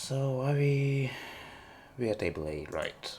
So are we at table A, right?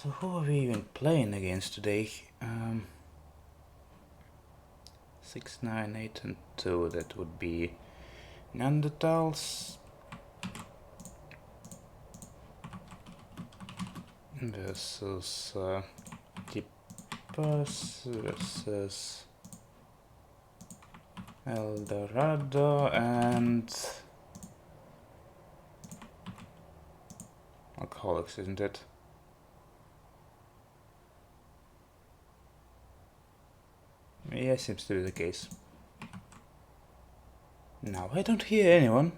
So who are we even playing against today? 6, 9, 8 and 2, that would be Neanderthals versus Tippers versus Eldorado and Alcoholics, isn't it? Yeah, seems to be the case. Now I don't hear anyone.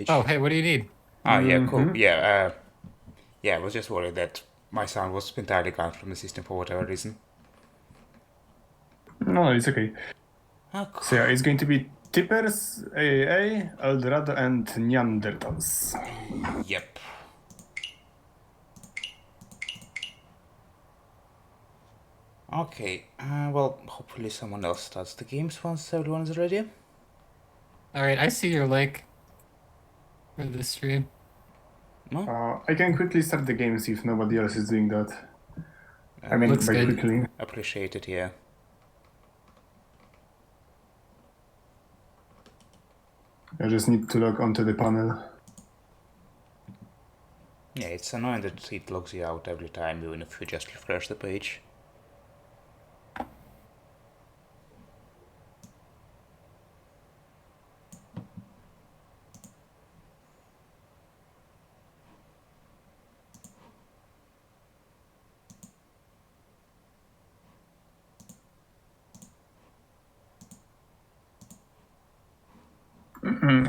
Oh, hey, what do you need? Oh, yeah, cool. Yeah, I was just worried that my sound was entirely gone from the system for whatever reason. No, it's okay. Oh, cool. So yeah, it's going to be Tippers, AA, Eldorado, and Neanderthals. Yep. Okay, well, hopefully someone else starts the games once everyone's ready. All right, I see your link for the stream. No? I can quickly start the games if nobody else is doing that. I mean, Looks by good. quickly. Appreciate it, yeah. I just need to log onto the panel. Yeah, it's annoying that it logs you out every time, even if you just refresh the page.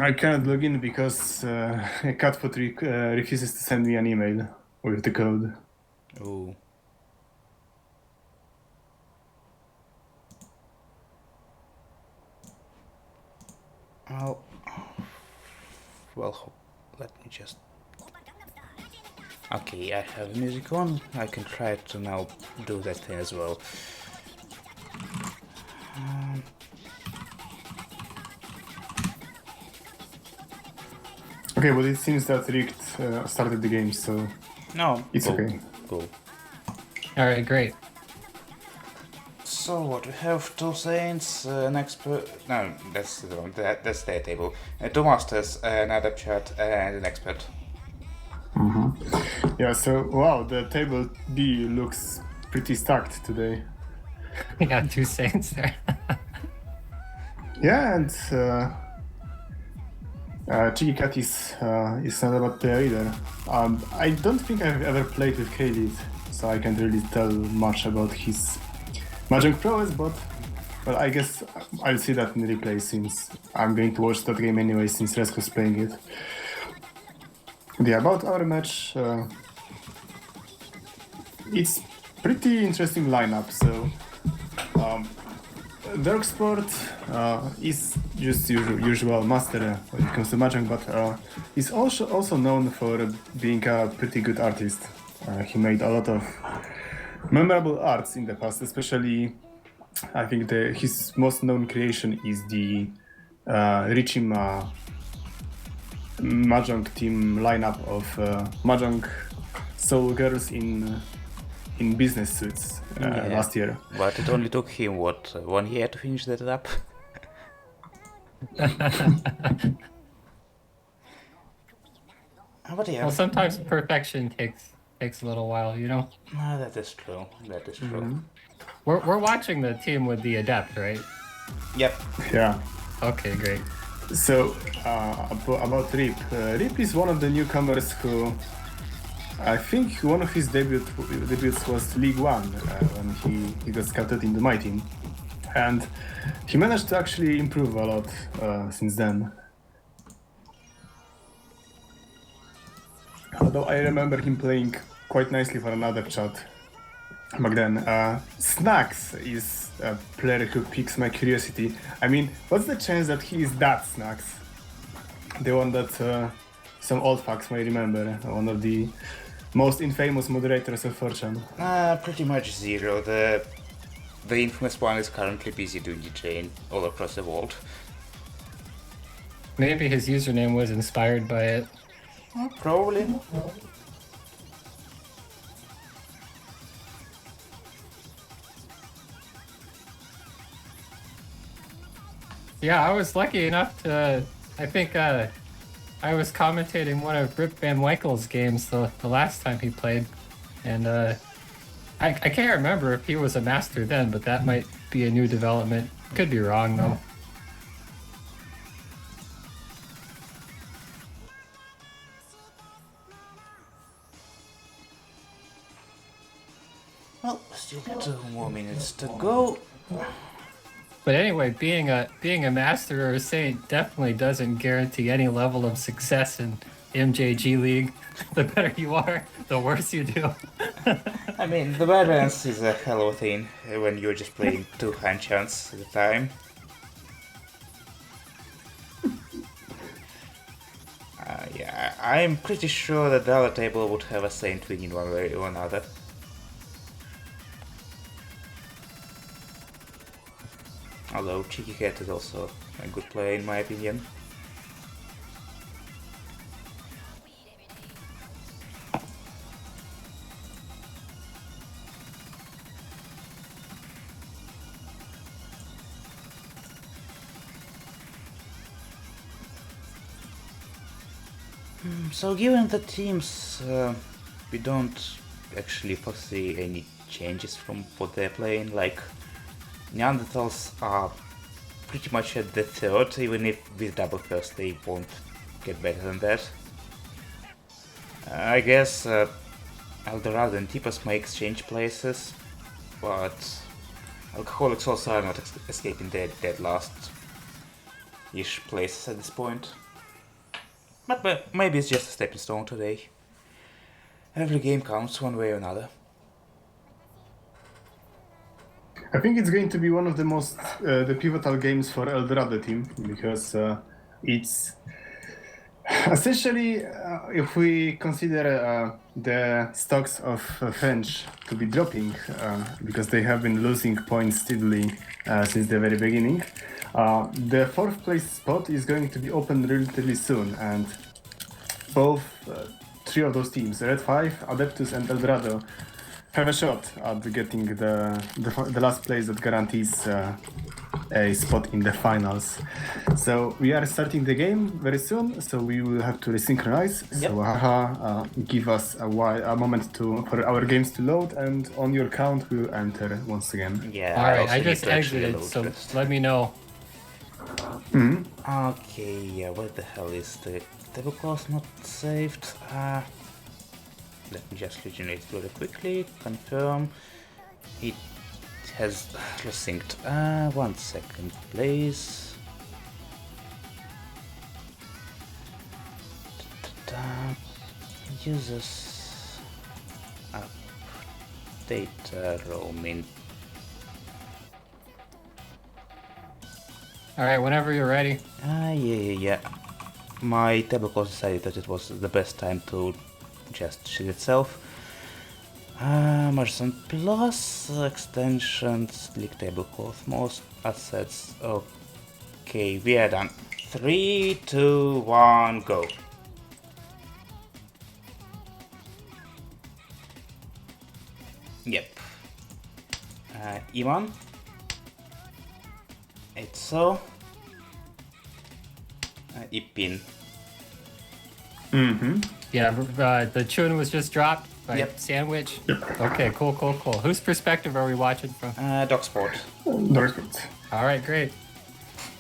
I cannot log in because Catfoot refuses to send me an email with the code. Ooh. Well, let me just... Okay, I have music on. I can try to now do that thing as well. Okay, well, it seems that Richt started the game, so No, it's cool. okay. Cool. All right, great. So what we have: two saints, an expert. No, that's the wrong. That's their table. Two masters, an adept chat, and an expert. Yeah, so wow, the table B looks pretty stacked today. We got two saints there. Yeah, and Cheeky Cat is not a bad player either. I don't think I've ever played with Khalid, so I can't really tell much about his Mahjong prowess, but well, I guess I'll see that in replay since I'm going to watch that game anyway since Resko's playing it. Yeah, about our match, it's pretty interesting lineup. So Darksport is just usual master when it comes to Mahjong, but he's also known for being a pretty good artist. He made a lot of memorable arts in the past, especially I think his most known creation is the Richima Mahjong team lineup of Mahjong soul girls in business suits last year. But it only took him, what, 1 year to finish that up? But yeah. Well, sometimes perfection takes a little while, you know. That is true. That is true. We're watching the team with the adept, right? Yep. Yeah. Okay, great. So about Rip. Rip is one of the newcomers who I think one of his debuts was League One when he got scouted into my team, and he managed to actually improve a lot since then. Although I remember him playing quite nicely for another chat back then. Snacks is a player who piques my curiosity. I mean, what's the chance that he is that Snacks? The one that some old fucks may remember, one of the most infamous moderators of 4chan. Pretty much zero. The infamous one is currently busy doing DJing all across the world. Maybe his username was inspired by it. Probably. Yeah, I was lucky enough to. I think I was commentating one of Rip Van Winkle's games the last time he played, and I can't remember if he was a master then, but that might be a new development. Could be wrong though. Well, still 2 more minutes to go. But anyway, being a master or a saint definitely doesn't guarantee any level of success in MJG League. The better you are, the worse you do. I mean, the balance is a hell of a thing when you're just playing 2 hand chants at a time. Yeah, I'm pretty sure that the other table would have a saint winning one way or another. Although Cheeky Cat is also a good player in my opinion. So given the teams, we don't actually foresee any changes from what they're playing, like Neanderthals are pretty much at the third, even if with double curse they won't get better than that. I guess Eldorado and Tipas may exchange places, but Alcoholics also are not escaping their dead last-ish places at this point. But maybe it's just a stepping stone today. Every game counts one way or another. I think it's going to be one of the most the pivotal games for Eldorado team, because it's essentially, if we consider the stocks of French to be dropping, because they have been losing points steadily since the very beginning, the 4th place spot is going to be open relatively soon, and both 3 of those teams, Red 5, Adeptus and Eldorado, have a shot at getting the last place that guarantees a spot in the finals. So we are starting the game very soon, so we will have to resynchronize. Yep. So haha, give us a moment for our games to load, and on your count we'll enter once again. Yeah. Alright, also I need just to actually exited, load so first. let me know. Okay, yeah, where the hell is the tablecloth not saved? Let me just regenerate it very quickly, confirm. It has resynced. 1 second, please. Users update roaming. Alright, whenever you're ready. Yeah. My tablecloth decided that it was the best time to just shit itself. Merchant plus extensions, leak tablecloth, most assets. Okay, we are done. 3, 2, 1, go. Yep. Ivan. It's so. Ipin. Yeah, the tune was just dropped by Yep. Sandwich. Okay, cool. Whose perspective are we watching from? Dog sport. Dorsport. Alright, great.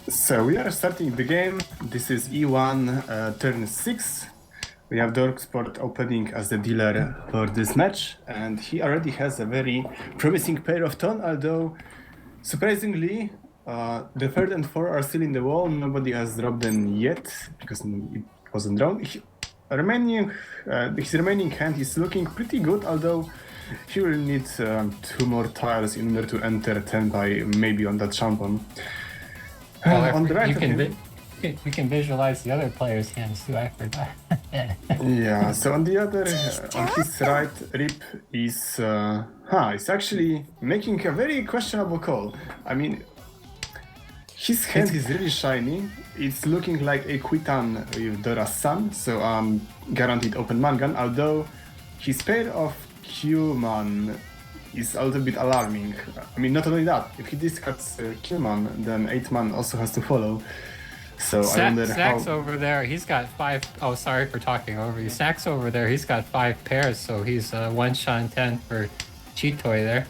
So we are starting the game. This is E1 turn 6. We have Dorksport opening as the dealer for this match, and he already has a very promising pair of ton, although surprisingly, the third and four are still in the wall. Nobody has dropped them yet, because it wasn't drawn. His remaining hand is looking pretty good, although he will need 2 more tiles in order to enter 10 by maybe on that champion. Well, On the right you of can him, we can visualize the other players' hands too. I forgot. yeah, so on the other, on his right, Rip is actually making a very questionable call. I mean, his hand is really shiny. It's looking like a Quitan with Dora's Sun, so guaranteed open mangan, although his pair of Q-Man is a little bit alarming. I mean, not only that, if he discards Q-Man, then 8-man also has to follow. So I wonder Snacks how... over there, he's got 5. Oh, sorry for talking over you. Snacks over there, he's got 5 pairs, so he's 1 shot 10 for Cheat Toy there.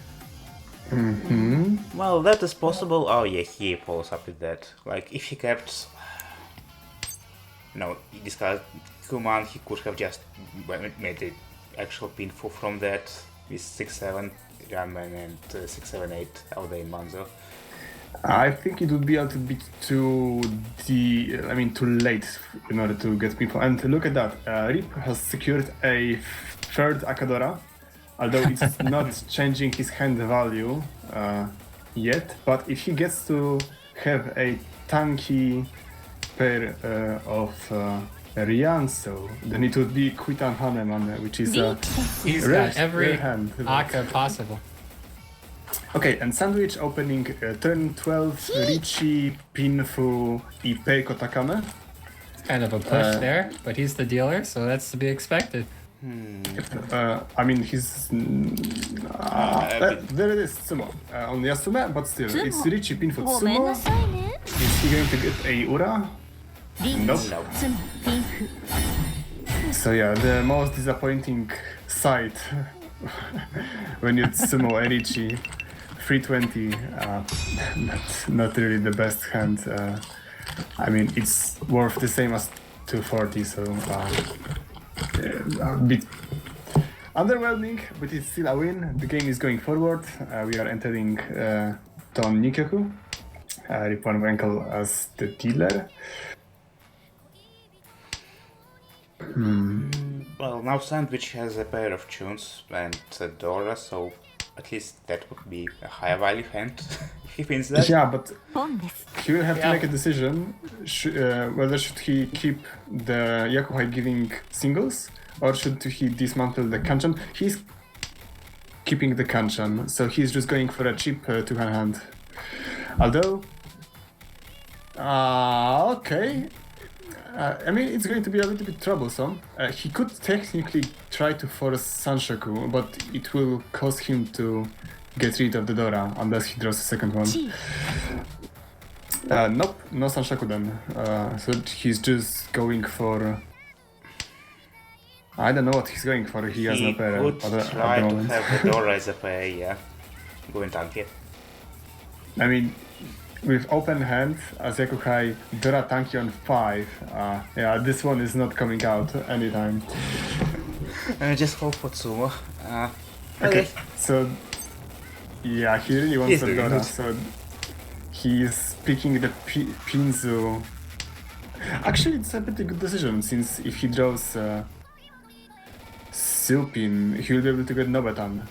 Well, that is possible. Oh yeah, he follows up with that. Like, if he kept... No, he discarded Kuman, he could have just made the actual pinfall from that with 6-7 Ramen and 6-7-8 out there in Manzo. I think it would be a little bit too late in order to get people. And look at that, Rip has secured a third Akadora, although it's not changing his hand value yet. But if he gets to have a tanky pair of Rianso, then it would be Quitan Haneman, which is a He's rare, got every rare hand. Aka possible. Okay, and Sandwich opening turn 12, Richie, Pinfu, Ipeiko Takame. It's kind of a push there, but he's the dealer, so that's to be expected. I mean, he's... there it is, Tsumo. On Yasume, but still, it's Richie, Pinfu, Tsumo. Is he going to get a Ura? Nope. So yeah, the most disappointing sight when you Tsumo Erichi 320, not really the best hand. I mean, it's worth the same as 240, so a bit underwhelming, but it's still a win. The game is going forward. We are entering Ton Nikyoku, Ripon Wenkel as the dealer. Well, now Sandwich has a pair of tunes and Dora, so at least that would be a higher value hand if he wins that. Yeah, but he will have to make a decision whether should he keep the Yakuhai giving singles or should he dismantle the Kanchan. He's keeping the Kanchan, so he's just going for a cheap two-hand hand. Although, okay. I mean, it's going to be a little bit troublesome. He could technically try to force Sanshoku, but it will cause him to get rid of the Dora unless he draws a second one. Nope, no Sanshoku then. So he's just going for... I don't know what he's going for. He has no pair. He could try to have the Dora as a pair, yeah. Going tanky. I mean, with open hand, as Yakuhai, Dora Tanki on 5. Yeah, this one is not coming out anytime. Just hope for Tsumo. Okay, so yeah, he really wants the Dora, so he's picking the Pinzu. Actually, it's a pretty good decision, since if he draws Silpin, he'll be able to get Nobetan.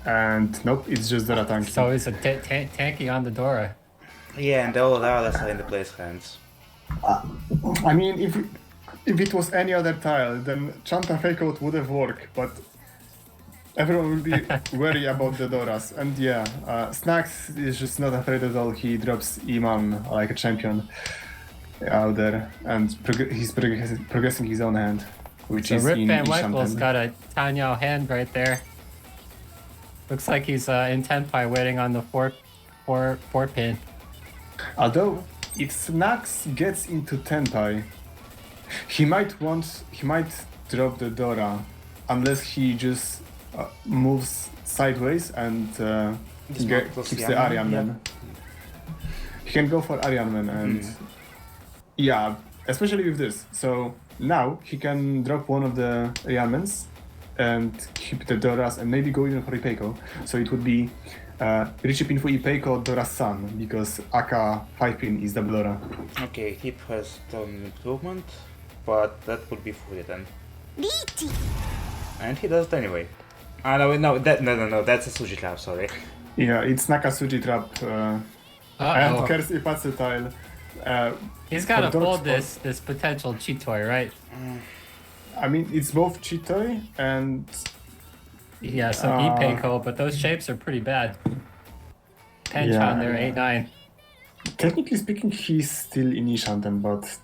And nope, it's just Dora Tanki. So it's a tanky on the Dora. Yeah, and all the others are in the place hands. I mean, if it was any other tile, then Chanta Fakeout would have worked, but everyone will be wary about the Doras. And yeah, Snacks is just not afraid at all. He drops Iman like a champion out there, and he's progressing his own hand, which So is Rip in Van Ishan Winkle's 10. got a Tanyao hand right there. Looks like he's in 10 pie waiting on the 4 pin. Although, if Snacks gets into Tenpai, he might drop the Dora, unless he just moves sideways and keeps the Aryan Man. He can go for Aryan Man and yeah, especially with this. So now he can drop one of the Yamens and keep the Doras and maybe go even for Ipeiko. So it would be Richie pin for Ipeiko, Dora Sun, because Aka 5 pin is double Dora. Okay, Hip has done improvement, but that would be fully then. And he does it anyway. Ah, no, that's a Suji trap, sorry. Yeah, it's Nakasuji trap. And Uh-oh. Curse Ipatsu tile. He's got to for Dark fold Spot. this potential Chitoi, right? I mean, it's both Chitoi and Yeah, some Ipeiko, but those shapes are pretty bad. Pench Yeah. on there, 8-9. technically speaking, he's still in Ishanten, but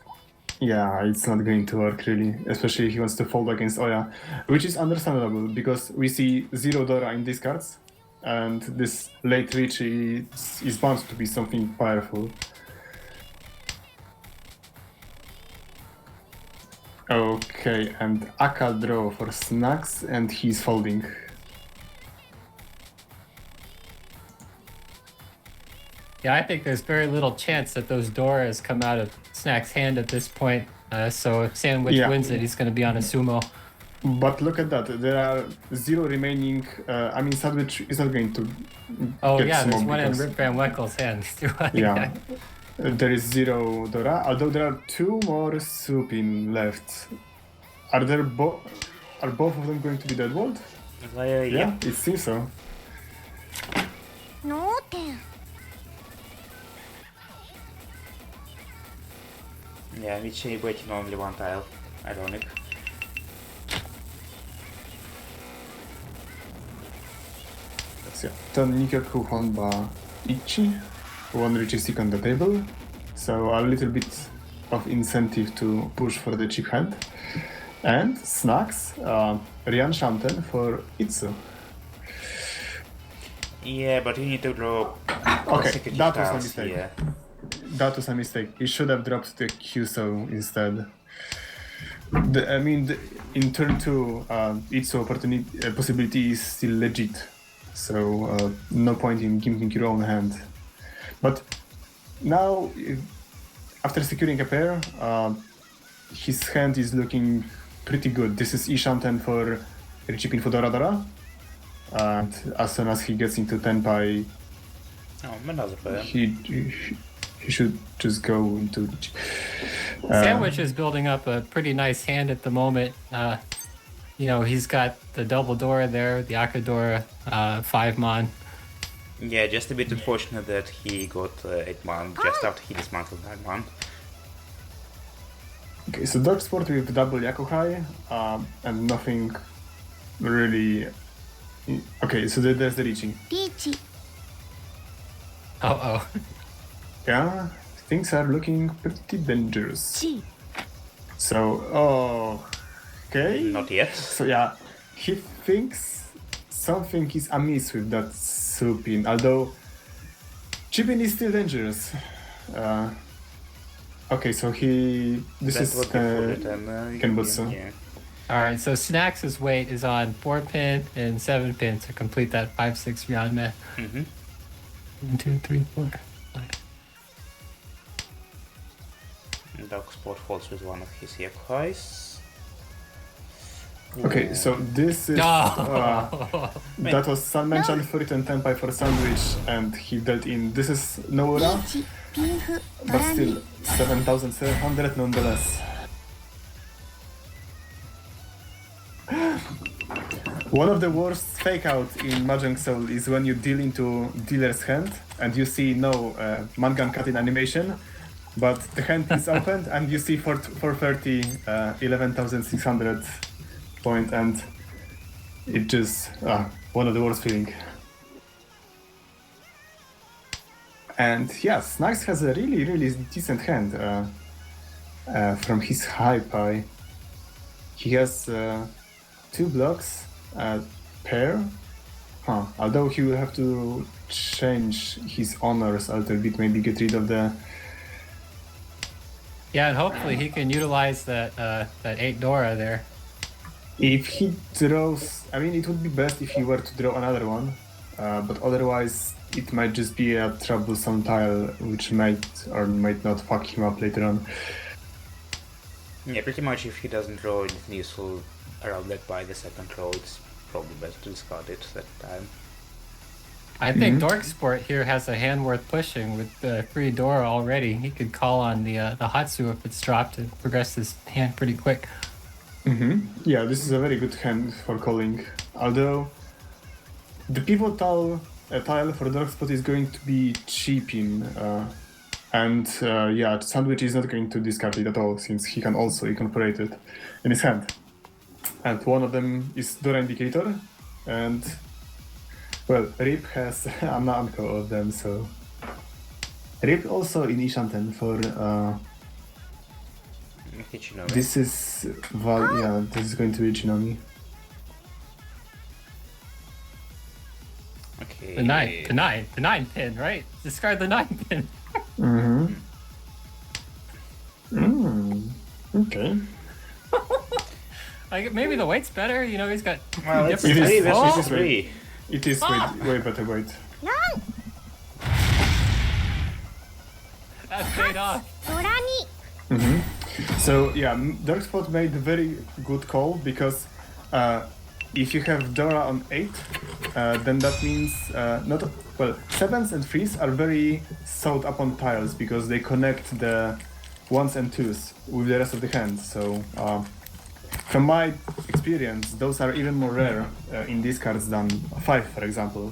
yeah, it's not going to work really, especially if he wants to fold against Oya, which is understandable because we see 0 Dora in these cards, and this late reach is bound to be something powerful. Okay, and Aka draw for Snacks, and he's folding. Yeah, I think there's very little chance that those Doras come out of Snack's hand at this point. So if Sandwich Yeah. wins it, he's going to be on a sumo. But look at that, there are 0 remaining. I mean, Sandwich is not going to. Oh get yeah, there's smoked one in because- Rip Van Winkle's hand. Yeah. There is 0 Dora, although there are 2 more Supin left. Are both of them going to be deadwalled? Yeah. It seems so. 脳天 Yeah, Michi waiting only one tile. Ironic. So, ten Nikyoku Honba Ichi, 1 Richie on the table. So a little bit of incentive to push for the cheap hand. And Snacks, Ryan Shanten for Itsu. Yeah, but you need to draw Okay, consecutive that was a tiles mistake. here. That was a mistake. He should have dropped the QSO instead. In turn 2, Itsu possibility is still legit. So no point in gimmicking your own hand. But now, after securing a pair, his hand is looking pretty good. This is Ishanten for Richipin for Dora Dora. And as soon as he gets into Tenpai, Oh, another player. he should just go into. Sandwich is building up a pretty nice hand at the moment. He's got the double Dora there, the Akadora 5-mon. Yeah, just a bit unfortunate that he got 8-man just after he dismantled 9-man. Okay, so Dark Sport with double Yakuhai, and nothing really. Okay, so there's the reaching. リーチ Oh. Yeah, things are looking pretty dangerous. チ So, okay. Not yet. So yeah, he thinks something is amiss with that Supin, although Chipin is still dangerous. Okay, so this That is would be fully then. Kenbutsu. Yeah. All right, so Snacks' weight is on 4 pin and 7 pin to complete that 5-6 Ryanme. Mm-hmm. 1, 2, 3, 4, 5. Dark Sport falls with one of his Yakuhais. Okay, so this is No! that was mentioned for it and Tenpai for Sandwich, and he dealt in. This is リ Noura, ーチピンフド but ラミ still 7,700 nonetheless. One of the worst fake out in Mahjong Soul is when you deal into dealer's hand and you see no Mangan cut in animation, but the hand is opened and you see 430 11,600 point, and it just one of the worst feeling. And yeah, Snacks has a really decent hand from his high pie. He has 2 blocks, pair. Although he will have to change his honors a little bit, maybe get rid of the. Yeah, and hopefully he can utilize that 8 Dora there. If he draws, I mean, it would be best if he were to draw another one, but otherwise it might just be a troublesome tile which might or might not fuck him up later on. Yeah, pretty much if he doesn't draw anything useful around that by the second row, it's probably better to discard it that time. I think Dorksport here has a hand worth pushing with the free Dora already. He could call on the Hatsu if it's dropped and progress his hand pretty quick. Yeah, this is a very good hand for calling. Although the pivotal tile for Darkspot is going to be Cheapin, and yeah, Sandwich is not going to discard it at all since he can also incorporate it in his hand. And one of them is Dora Indicator, and well, Rip has a number of them, so Rip also in Ishanten for Ichinomi. this is yeah, this is going to be Ichinomi. Okay. The 9 pin, right? Discard the 9 pin. Okay. Like maybe the weight's better. You know, he's got two Well, it's different. It is- 3 versus oh! 3. It is way better weight. That paid off. So yeah, Darkspot made a very good call because if you have Dora on 8, then that means not well 7s and 3s are very sought upon tiles because they connect the 1s and 2s with the rest of the hand. So from my experience, those are even more rare in these cards than 5, for example.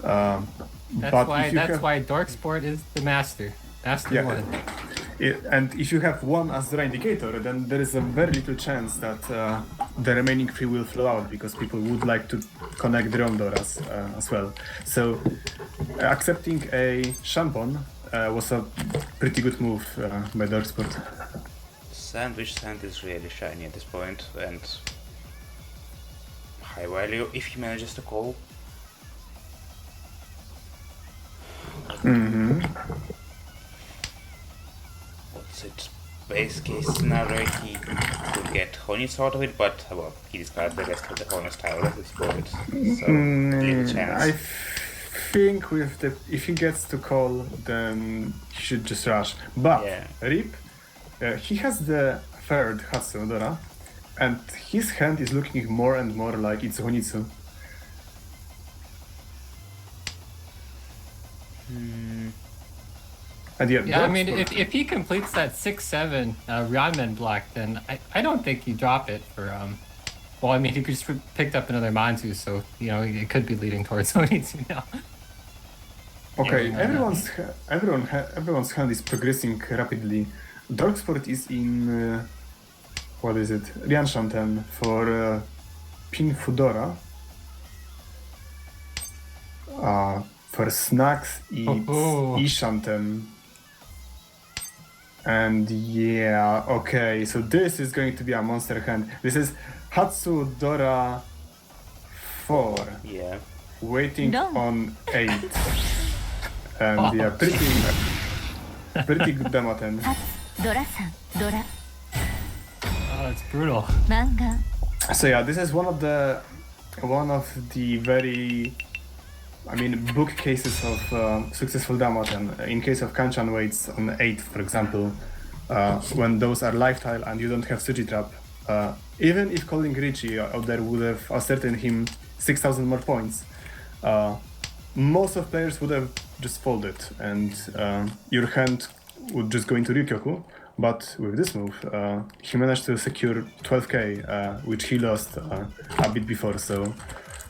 That's why Dorksport is the master. Master Yeah. one. And if you have one as Dora Indicator, then there is a very little chance that the remaining 3 will flow out because people would like to connect their own Doras as well. So accepting a Shampon was a pretty good move by Darksport. Sandwich Sand is really shiny at this point, and high value if he manages to call. What's it? Base case scenario, he could get Honey's out of it, but well, he discarded the rest of the Honest tile at this point, so little chance. I think if he gets to call, then he should just rush. But Yeah. Rip, he has the third Hatsu Dora, and his hand is looking more and more like it's Honitsu. And Yeah, I mean, Darksport- if he completes that 6/7 Ramen block, then I don't think you drop it for Well, I mean, he just picked up another Manzu, so you know it could be leading towards Onitsu now. Okay, Yeah. everyone's hand is progressing rapidly. Darksport is in what is it? Rianshanten for Pinfudora. For snacks, it's Oh. Ishanten. And yeah, okay, so this is going to be a monster hand. This is Hatsu Dora 4, Yeah. waiting No. on 8. And yeah, pretty good demo 10. ドラさんドラ Oh, it's brutal. 漫画 So yeah, this is one of the very, I mean, book cases of successful Damoten. In case of Kanchan weights on 8, for example, when those are life tile and you don't have Suji Trap, even if calling Richie out there would have ascertained him 6,000 more points, most of players would have just folded and your hand would just go into Ryukyoku. But with this move, he managed to secure 12k, which he lost a bit before, so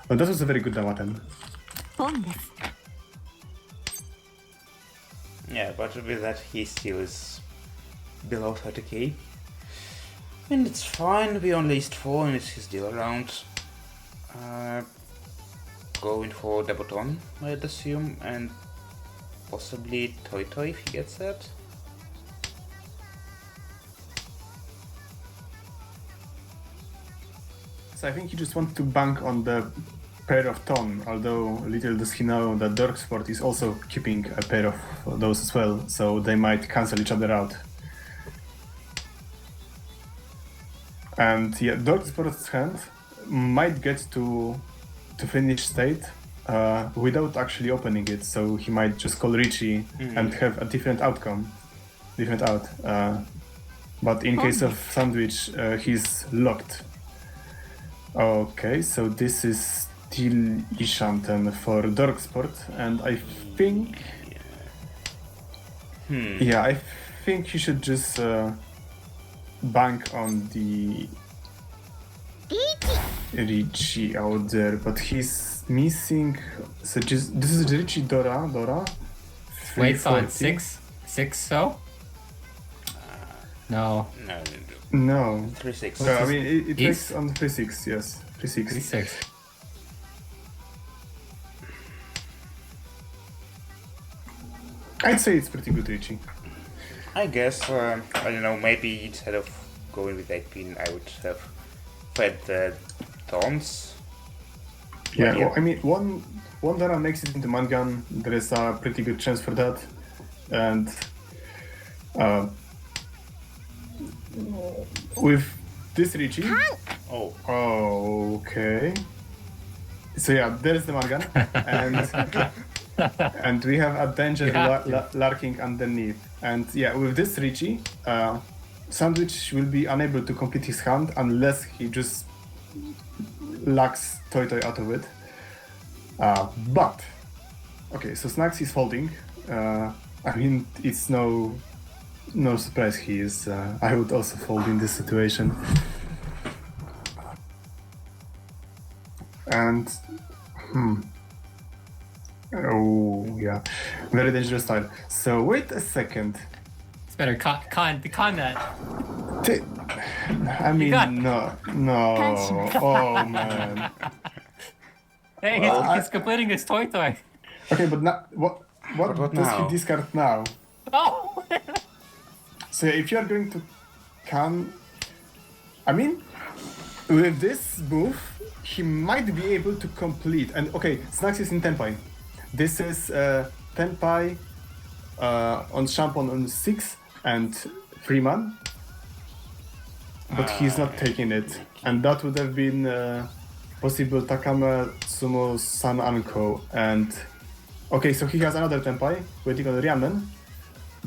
that was a very good Damaten. ポンです Yeah, but with that he still is below 30k. And it's fine, we only least 4 and he's still around. Going for Debuton, I'd assume, and possibly Toy Toy if he gets that. So I think he just wants to bank on the pair of Ton, although little does he know that Dorksport is also keeping a pair of those as well, so they might cancel each other out. And yeah, Dorksport's hand might get to finish state without actually opening it, so he might just call Richie and have a different outcome. Different out. But in case of Sandwich, he's locked. Okay, so this is still Ishanten for Dorksport, and I think... Yeah, I think he should just bank on the Richie out there, but he's missing... So just, this is Richie Dora. Waits on 340. 6 so? No. No. 3-6. No, I mean, it He's- takes on 3-6, yes. 3-6. 6. I'd say it's pretty good, Richie. I guess, I don't know, maybe instead of going with 8-pin, I would have fed the Dons. Yeah, Yeah. well, I mean, one Dara makes it into Mangan, there is a pretty good chance for that. And with this Richie... Oh, Okay. So yeah, there's the Mangan. And... and we have a danger lurking underneath. And yeah, with this Richie, Sandwich will be unable to complete his hand unless he just locks Toy out of it. But, okay, so Snacks is folding. I mean, it's no surprise he is. I would also fold in this situation. And, oh, yeah. Very dangerous style. So, wait a second. It's better con that. I mean, got- no. Oh, man. Hey, he's completing his toy. Okay, but now, what what does now? he discard now? Oh! So, if you're going to can... I mean, with this move, he might be able to complete. And, okay, Snacks is in Tenpai. This is Tenpai on Shampoo on 6 and Freeman. But he's not taking it. And that would have been possible Takame, Tsumo, San Anko. And okay, so he has another Tenpai waiting on Ryamen.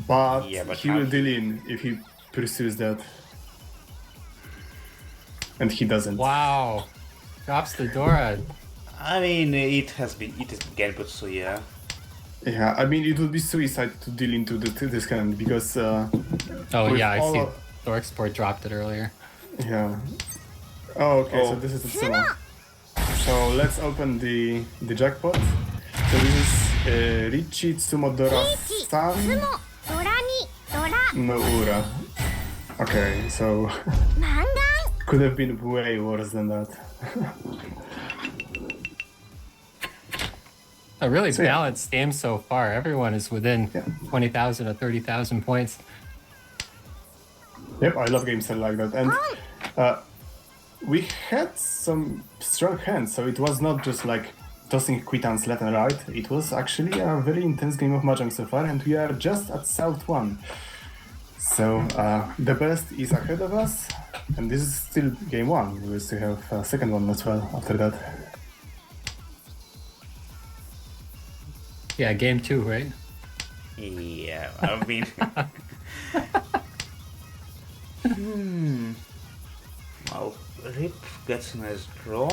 But, Yeah, but he will deal in if he pursues that. And he doesn't. Wow. Drops the Dora. I mean, it is Genbutsu, yeah. Yeah, I mean, it would be suicide to deal into this hand because... Oh with yeah, I all see. of- Dorksport dropped it earlier. Yeah. Oh, okay, so Oh. this is the Tsumo. So let's open the jackpot. So this is Richie Tsumodora San ドラにドラ Noura. Okay, so マンガン could have been way worse than that. A really So, yeah. balanced game so far. Everyone is within Yeah. 20,000 or 30,000 points. Yep, I love games like that. And we had some strong hands, so it was not just like tossing quittance left and right. It was actually a very intense game of Mahjong so far, and we are just at South 1. So the best is ahead of us, and this is still game 1. We will still have a second one as well after that. Yeah, game 2, right? Yeah, I mean... Well, Rip gets a nice draw.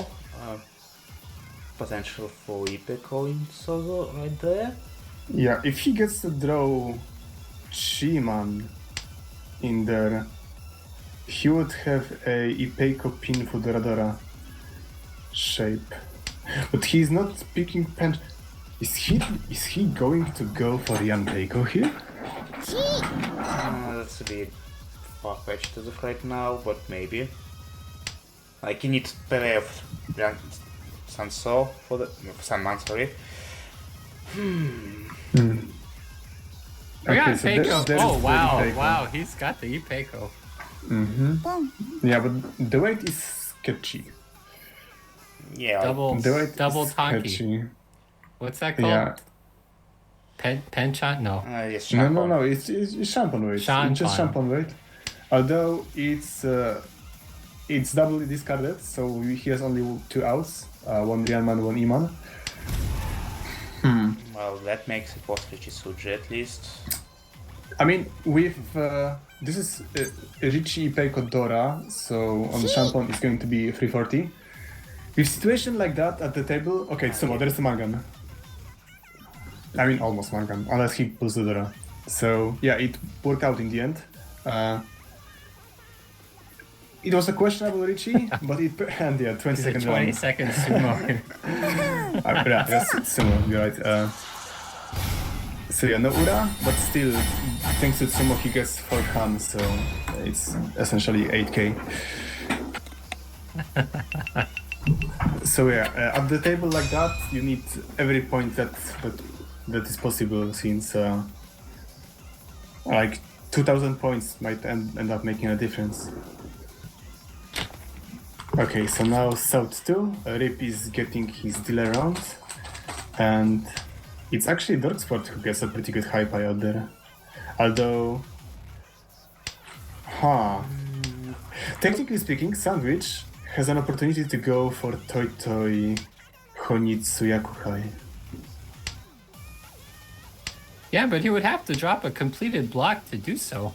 Potential for Ipeco in Sozo right there. Yeah, if he gets to draw Chiman in there, he would have a Ipeiko pin for Doradora shape. But he's not picking pen. Is he going to go for Yan Peiko here? That's a bit far-fetched as of right now, but maybe. Like, you need to pay off Sanso for the... Sanman, sorry. Oh yeah, Okay, so there- Ipeiko. there is Oh the wow, Ipeiko. wow, he's got the Ipeiko. Yeah, but the weight is sketchy. Yeah, Double The weight double is Tonki. sketchy. What's that called? Yeah. Penchant? No. yes, No, it's Shampoo weight. Shampoo. It's just Shampoo weight. Although it's doubly discarded, so he has only 2 outs, one Ryanman, one Iman. Well, that makes it worth Richisuji at least. I mean, with this is Richie Peiko Dora, so on the Shampoo it's going to be 340. With situation like that at the table, okay, Tsumo, there's the Mangan. I mean, almost Mangan, unless he pulls the Dora. So yeah, it worked out in the end. It was a questionable Richie, but it and yeah, 20 seconds. 20 seconds Tsumo. Yeah, yes, Tsumo, you're right. So yeah, no Ura, but still, thanks to Tsumo, he gets 4 Han, so it's essentially 8k. So yeah, at the table like that, you need every point that is possible, since like 2000 points might end up making a difference. Okay, so now South 2, Rip is getting his dealer round, and it's actually Dorksport who gets a pretty good high pie out there. Although, technically speaking, Sandwich has an opportunity to go for Toi Toi Honitsu Yakuhai. Yeah, but he would have to drop a completed block to do so.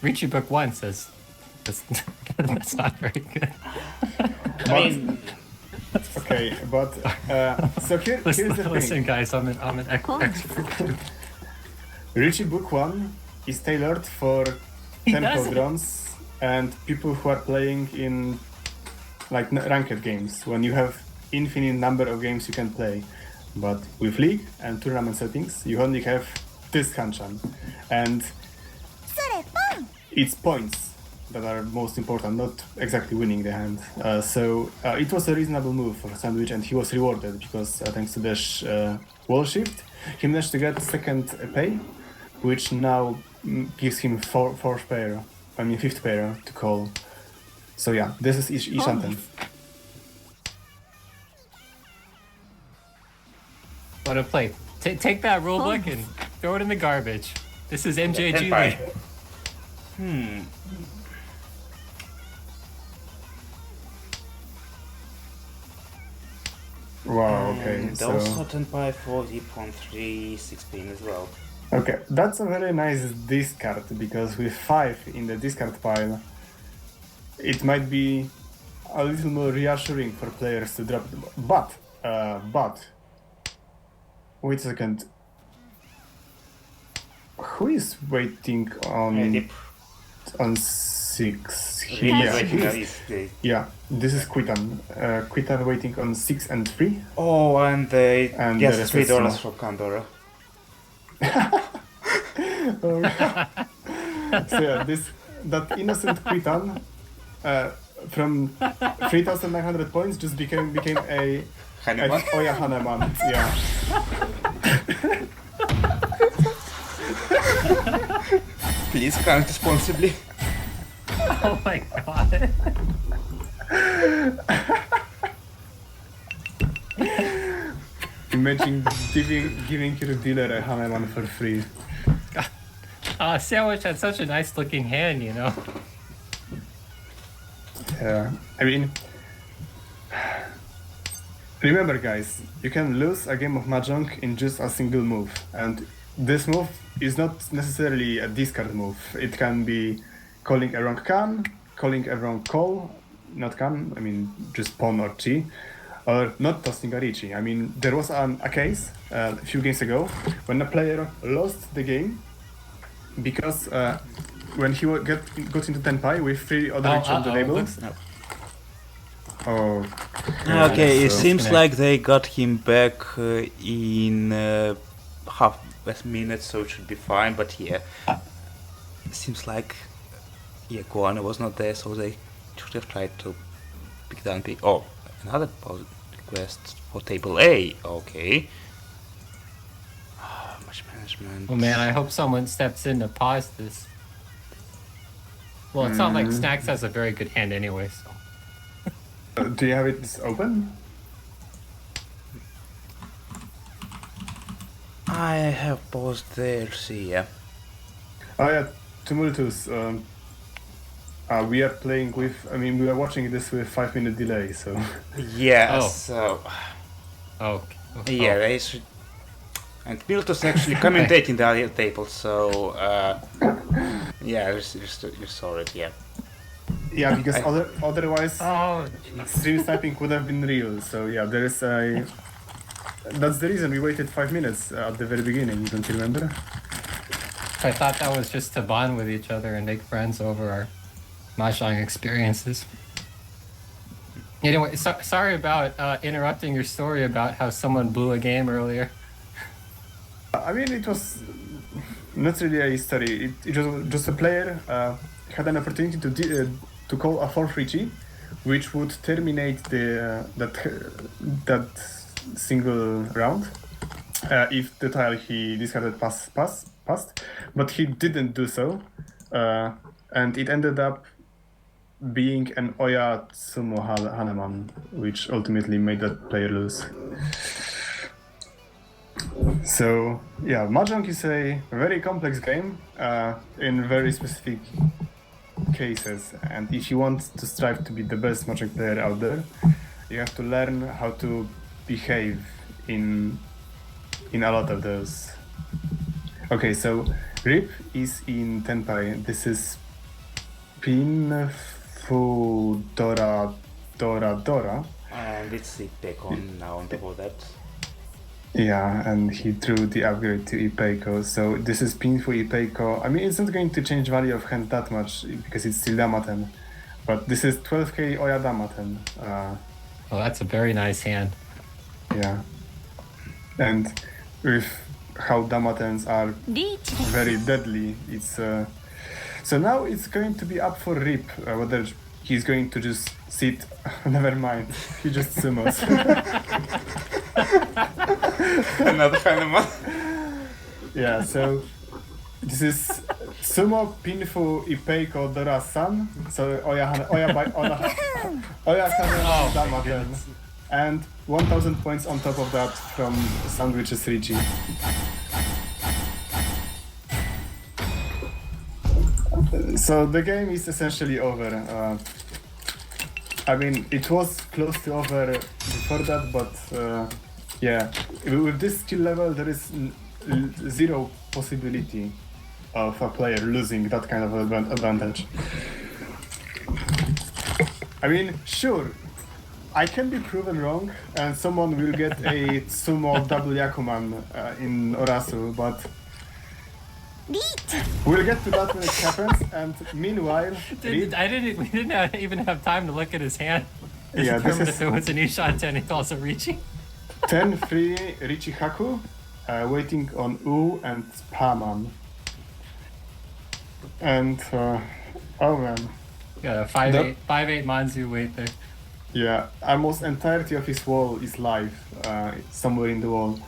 Richie Book 1 says that's not very good. Okay, but so here's the thing. Listen, guys, I'm an expert. Richie Book 1 is tailored for tempo drones and people who are playing in like ranked games, when you have infinite number of games you can play. But with league and tournament settings, you only have this Hanchan, and it's points that are most important, not exactly winning the hand. So it was a reasonable move for Sandwich, and he was rewarded because thanks to dash wall shift, he managed to get second pay, which now gives him fifth pair to call. So yeah, this is Ishanten. What a play. Take that rulebook and throw it in the garbage. This is MJG League. Wow, okay. And So also Tenpai 40.3, 16 as well. okay, that's a very nice discard, because with 5 in the discard pile, it might be a little more reassuring for players to drop. But wait a second. Who is waiting on 6? Yeah, this is Quitan. Quitan waiting on 6 and 3. Oh, and they get the $3 rest is for Pandora. So yeah, that innocent Quitan from 3,900 points just became a Haneman? Oya Haneman. Yeah. Please count responsibly. Oh my god. Imagine giving your dealer a Haneman for free. Sandwich had such a nice looking hand, you know. Yeah, I mean, remember guys, you can lose a game of Mahjong in just a single move, and this move is not necessarily a discard move. It can be calling a wrong can, calling a wrong call, not can, I mean just pawn or chi, or not tossing a Richi. I mean, there was a case a few games ago when a player lost the game because when he got into Tenpai with 3 other Richi on the table. Oh. Okay, it so- seems like they got him back in half a minute, so it should be fine. But yeah, it seems like Guana was not there, so they should have tried to pick down pick. Oh, another pause request for table A. Okay. Much management. Oh man, I hope someone steps in to pause this. Well, it's not like Snacks has a very good hand anyway, so. Do you have it open? I have paused there. See, yeah. Oh yeah, Tumultus. We are playing with. I mean, we are watching this with 5-minute delay. So Yeah. Oh. So Oh. yeah, they should. And Milto's actually commentating the other table, so yeah, you saw it, yeah. Yeah, because otherwise Oh, stream sniping would have been real. So yeah, there is a. That's the reason we waited 5 minutes at the very beginning. Don't you remember? I thought that was just to bond with each other and make friends over our mahjong experiences. Anyway, sorry about interrupting your story about how someone blew a game earlier. I mean, it was not really a story. It was just a player had an opportunity to call a 4-3 which would terminate the that single round if the tile he discarded passed, but he didn't do so, and it ended up being an Oya Tsumo haneman, which ultimately made that player lose. So yeah, mahjong is a very complex game in very specific cases, and if you want to strive to be the best mahjong player out there, you have to learn how to behave in a lot of those. Okay, so Rip is in Tenpai. This is Pin Fu Dora. And it's Ipekon now on top of that. Yeah, and he threw the upgrade to Ipeiko. So this is Pinfu Ipeiko. I mean, it's not going to change value of hand that much because it's still Damaten. But this is 12k Oya Damaten. Oh, that's a very nice hand. Yeah. And with how Damatens are リーチです very deadly, it's... So now it's going to be up for Rip, whether he's going to just sit... Never mind, he just sumos. Another haneman. Yeah, so this is Tsumo Pinfu Ipeiko Dora-san. So Oya Damaten. And 1000 points on top of that from Sandwiches Richie. So the game is essentially over. I mean, it was close to over before that, but yeah, with this skill level, there is zero possibility of a player losing that kind of advantage. I mean, sure, I can be proven wrong, and someone will get a Tsumo double Yakuman in Orasu, but リーチ we'll get to that when it happens. And meanwhile, We didn't even have time to look at his hand. Yeah, this Determine is- if it was an Ishan 10 and also reaching. 10-3 Richie Haku, waiting on U and Paman. And oh man, Got a 5'8" Manzu weight there. yeah, almost entirety of his wall is live, somewhere in the wall.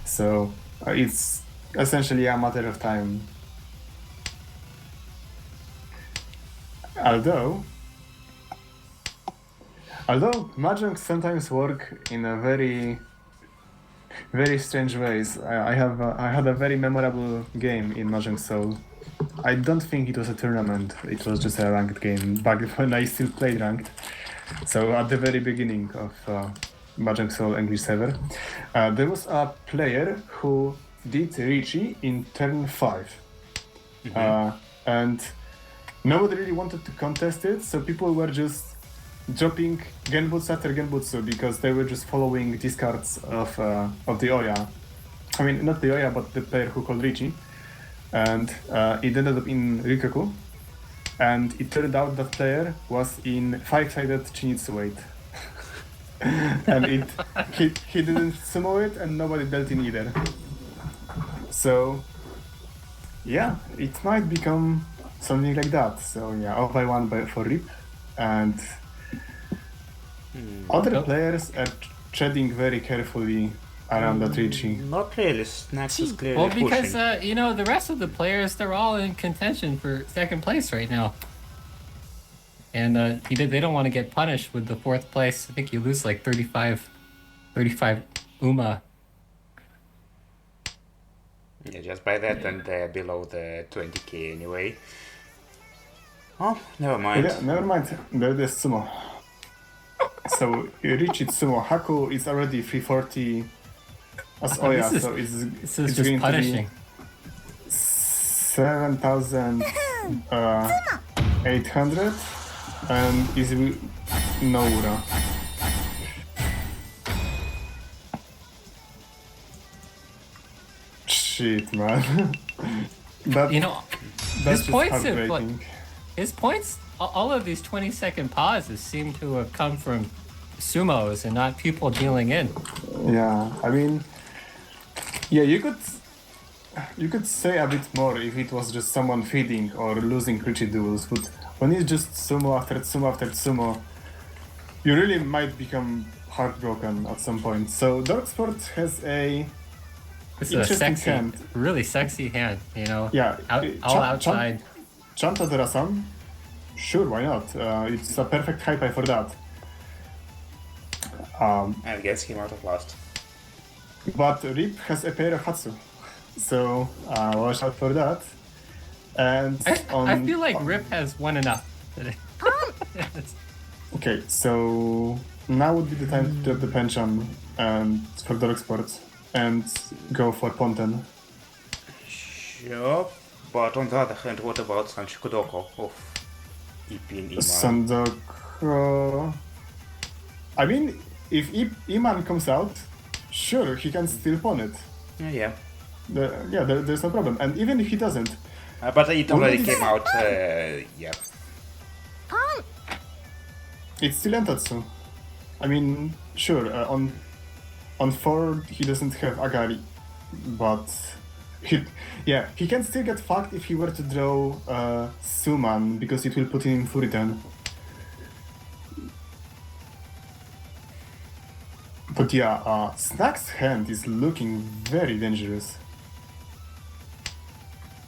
So it's essentially a matter of time. Although mahjong sometimes work in a very strange ways. I had a very memorable game in Mahjong Soul. I don't think it was a tournament. It was just a ranked game back when I still played ranked. So at the very beginning of Mahjong Soul English server, there was a player who did Richie in turn 5, and nobody really wanted to contest it. So people were just dropping Genbutsu after Genbutsu because they were just following discards of the Oya. I mean, not the Oya, but the player who called Richie. And it ended up in Rikoku. And it turned out that player was in 5-sided Chinitsu weight. And he didn't sumo it, and nobody dealt in either. So, yeah, it might become something like that. So, yeah, off by 1 for Rip. And other players are treading very carefully around that Richie. Not really, Snacks is clearly Well, pushing. because, the rest of the players, they're all in contention for second place right now. And they don't want to get punished with the 4th place. I think you lose like 35 UMA. Yeah, just by that, and they're below the 20k anyway. Oh, never mind. Yeah, never mind. There's Tsumo. So Richie Tsumo Haku is already 340 Oh yeah, This is- so This it's is going just punishing. to be 7,800 and is Noura. Shit, man. That, You know, that's his just points have, heartbreaking. his points, all of these 20-second pauses seem to have come from sumos and not people dealing in. Yeah, I mean, yeah, you could say a bit more if it was just someone feeding or losing Richie duels, but when it's just sumo after sumo after sumo, you really might become heartbroken at some point. So Darksport has a This is a interesting sexy, hand. really sexy hand, you know? Yeah, All outside. Chanta Derasan? Sure, why not? It's a perfect high pie for that. And gets him out of last. But Rip has a pair of Hatsu, so watch out for that. And I feel like Rip has one enough today. Okay, so now would be the time to drop the penchant and for Darksport and go for Ponten. Sure, but on the other hand, what about Sanchikudoko of Ipin Iman? Sandok. I mean, if Iman comes out, sure, he can still pawn it. Yeah. There's no problem. And even if he doesn't, But it already Already- came out, yeah. Pawn. it's still Entatsu. I mean, sure, on 4 he doesn't have Agari, but he can still get fucked if he were to draw Suman, because it will put him in Furitan. But yeah, Snack's hand is looking very dangerous.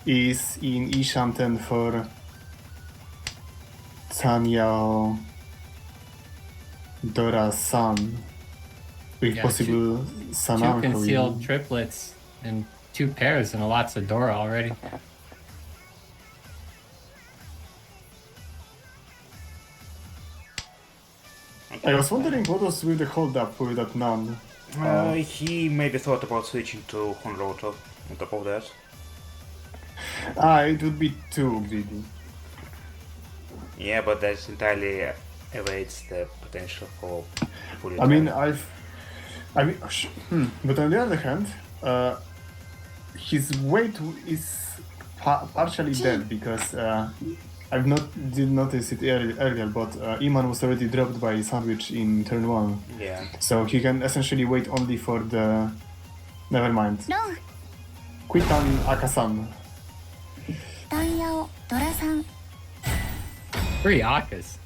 Is in Ishanten for Tanyao Dora-san with Yeah, possible Two Sanako. concealed triplets and 2 pairs and lots of Dora already. I was wondering what was with the hold up with that nun. He maybe thought about switching to Honroto on top of that. It would be too greedy. Yeah, but that entirely evades the potential for fully. I mean, but on the other hand, his weight is partially dead because did notice it earlier, but Iman was already dropped by Sandwich in turn 1, Yeah. so he can essentially wait only for the. Never mind. No. Quitan Akasan. タンヤオドラさん 3 Akas.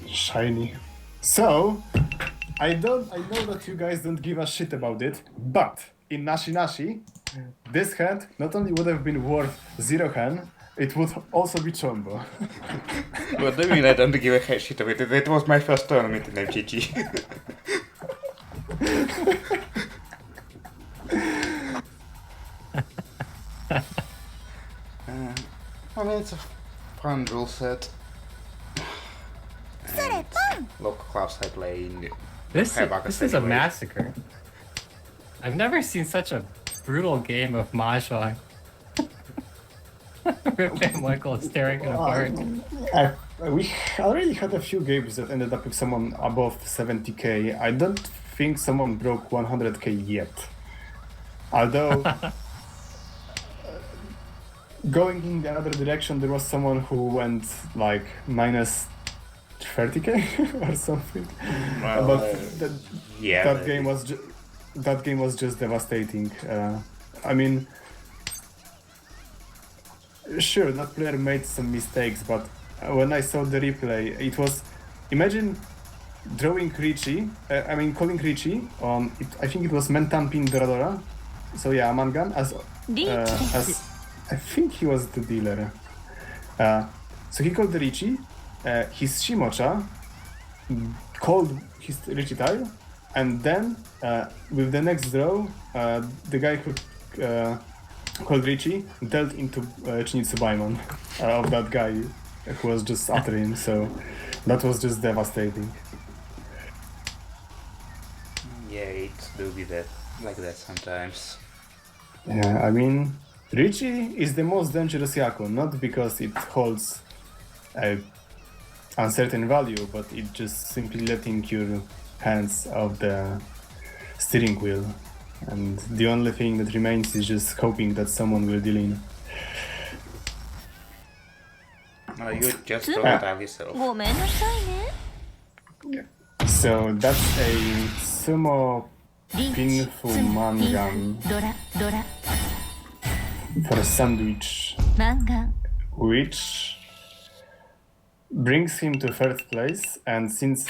Shiny. So, I know that you guys don't give a shit about it, but in Nashi Nashi, this hand not only would have been worth 0 hen, it would also be Chombo. What do you mean I don't give a shit of it? It was my first tournament in MGG. I mean, it's a fun rule set. それパン Local clubs I play in. This Have Akas is a anyway. massacre. I've never seen such a brutal game of Mahjong. Rip Van Winkle is tearing it apart. We already had a few games that ended up with someone above 70k. I don't think someone broke 100k yet. Although, going in the other direction, there was someone who went like minus 30k or something. Well, But yeah. that game was just devastating. I mean, sure, that player made some mistakes, but when I saw the replay, it was, imagine drawing Richie, calling Richie on, I think it was Mentampin Doradora, so yeah, Mangan, as I think he was the dealer. So he called the Richie, his Shimocha, called his Richie tile, and then with the next draw, the guy who called Richie dealt into Chinitsu Baimon of that guy who was just after him, so that was just devastating. Yeah, it do be that. like that sometimes. Yeah, I mean, Richie is the most dangerous Yaku, not because it holds a uncertain value, but it just simply letting your hands off the steering wheel. And the only thing that remains is just hoping that someone will deal in. No, you just throw it out yourself. ごめんなさいね So that's a Tsumo リーチ Pinfu ツモ Mangan ドラドラ for sandwich, マンガン which brings him to third place. And since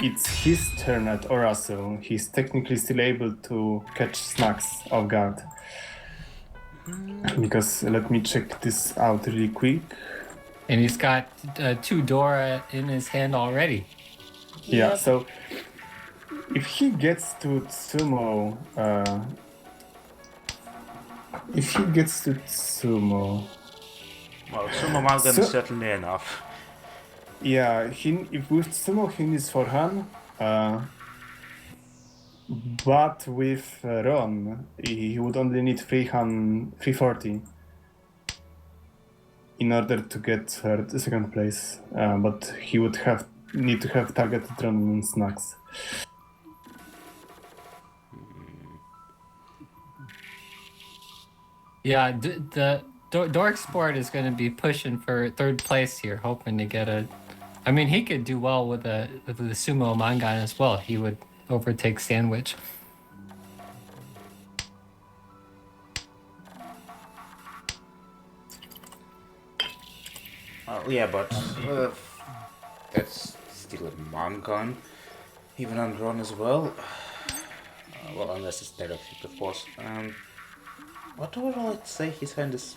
it's his turn at Oraso, he's technically still able to catch snacks off guard. Because let me check this out really quick. And he's got 2 Dora in his hand already. Yeah, so if he gets to Tsumo, Well, Tsumo Mangan So- is certainly enough. yeah, if with Tsumo he needs 400, but with Ron he would only need 340 in order to get second place. But he would need to have targeted Ron and snacks. Yeah, the Dork Sport is going to be pushing for third place here, hoping to get a. I mean, he could do well with the Sumo Mangan as well. He would overtake Sandwich. Oh, yeah, but that's still a Mangan. Even on Ron as well. Well, unless it's directly, of course. But overall, I'd say his hand is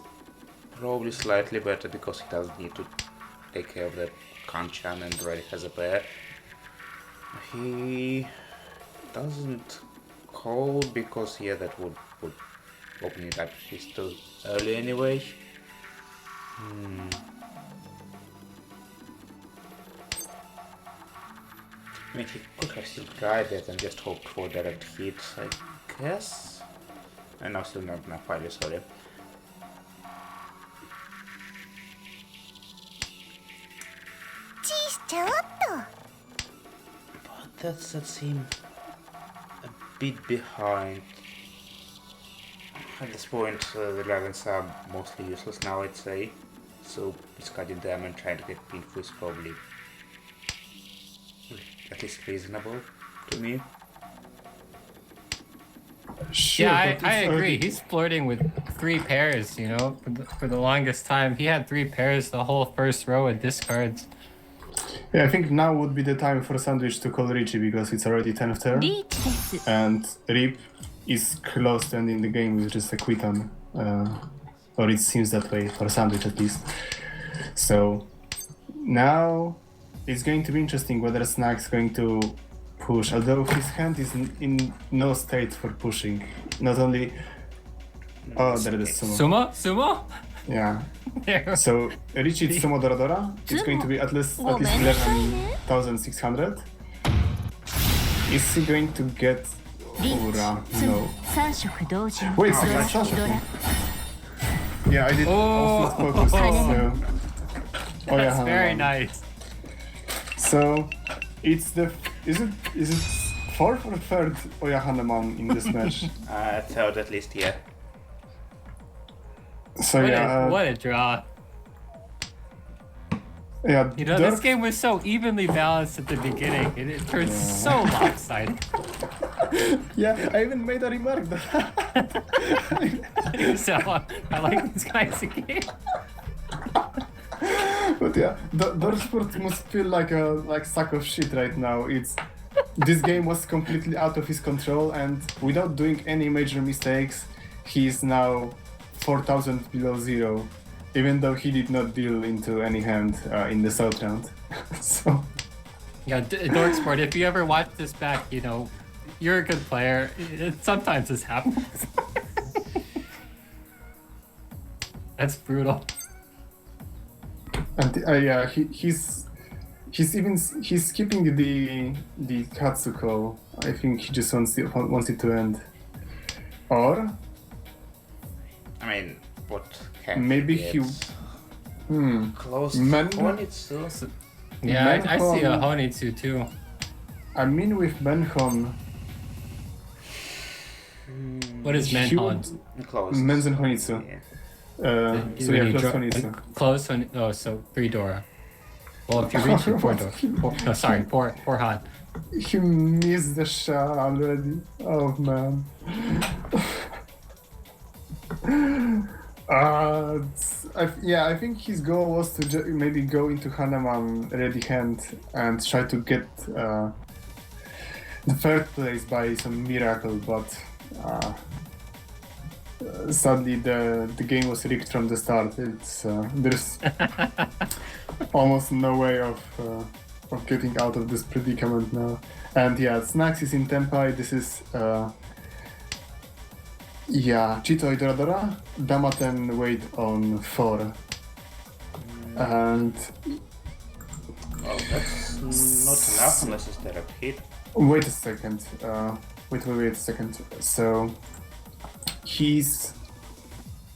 probably slightly better because he doesn't need to take care of the Kanchan and already has a pair. He doesn't call because, yeah, that would open it up. He's too early anyway. I mean, he could have still tried it and just hoped for direct hits, I guess. And I'm still not enough value, sorry. But that seems a bit behind. At this point, the dragons are mostly useless now, I'd say. So discarding them and trying to get Pinfu is probably at least reasonable to me. Sure, Yeah, but I it's agree. already- He's flirting with 3 pairs, you know, for the longest time. He had 3 pairs the whole first row of discards. Yeah, I think now would be the time for Sandwich to call Richie because it's already 10th turn. リーチです And Rip is close to ending the game with just a quit on. Or it seems that way for Sandwich at least. So now it's going to be interesting whether Snack's going to push, although his hand is in no state for pushing. Not only. Oh, there it is Sumo. Sumo? Yeah. There. So Richie Tsumo Doradora is going to be at least 11,600. Is he going to get リー Ura? チツモ No. 3色同時 Wait, ドラ Sasha. ドラ Yeah, I did Oh. also focus. Haneman. Oh yeah, That's very Haneman. nice. So it's is it fourth or third Oya Haneman in this match? Third at least, yeah. So yeah, What a draw. yeah. You know, Dirk- this game was so evenly balanced at the beginning. It turned so lopsided. Yeah, I even made a remark that So I like these guys again. but yeah, Dorsport must feel like a sack of shit right now. This game was completely out of his control, and without doing any major mistakes, he is now 4,000 below zero, even though he did not deal into any hand in the south round. So Yeah, Dork Sport, if you ever watch this back, you know, you're a good player. Sometimes this happens. That's brutal. and yeah, he's skipping the Katsuko. I think he just wants it to end. Or I mean, what can maybe he he. get? Close to Men- Honitsu? Yeah, I see a Menhon- Honitsu too. I mean, with Menhon, What is he Menhon? would. Close. Menzen Honitsu. Yeah. So yeah, close Honitsu. Close Hon- Oh, so 3 Dora. Well, if you reach it, 4 Dora. No, sorry, 4 Han. He missed the shot already. Oh man. I think his goal was to maybe go into haneman ready hand and try to get the third place by some miracle, but sadly the game was rigged from the start. It's there's almost no way of getting out of this predicament now. And yeah, Snacks is in Tempai. This is Chito Idoradora, Damaten wait on 4. And Well, that's not enough unless it's direct hit. wait a second. Wait a second. So he's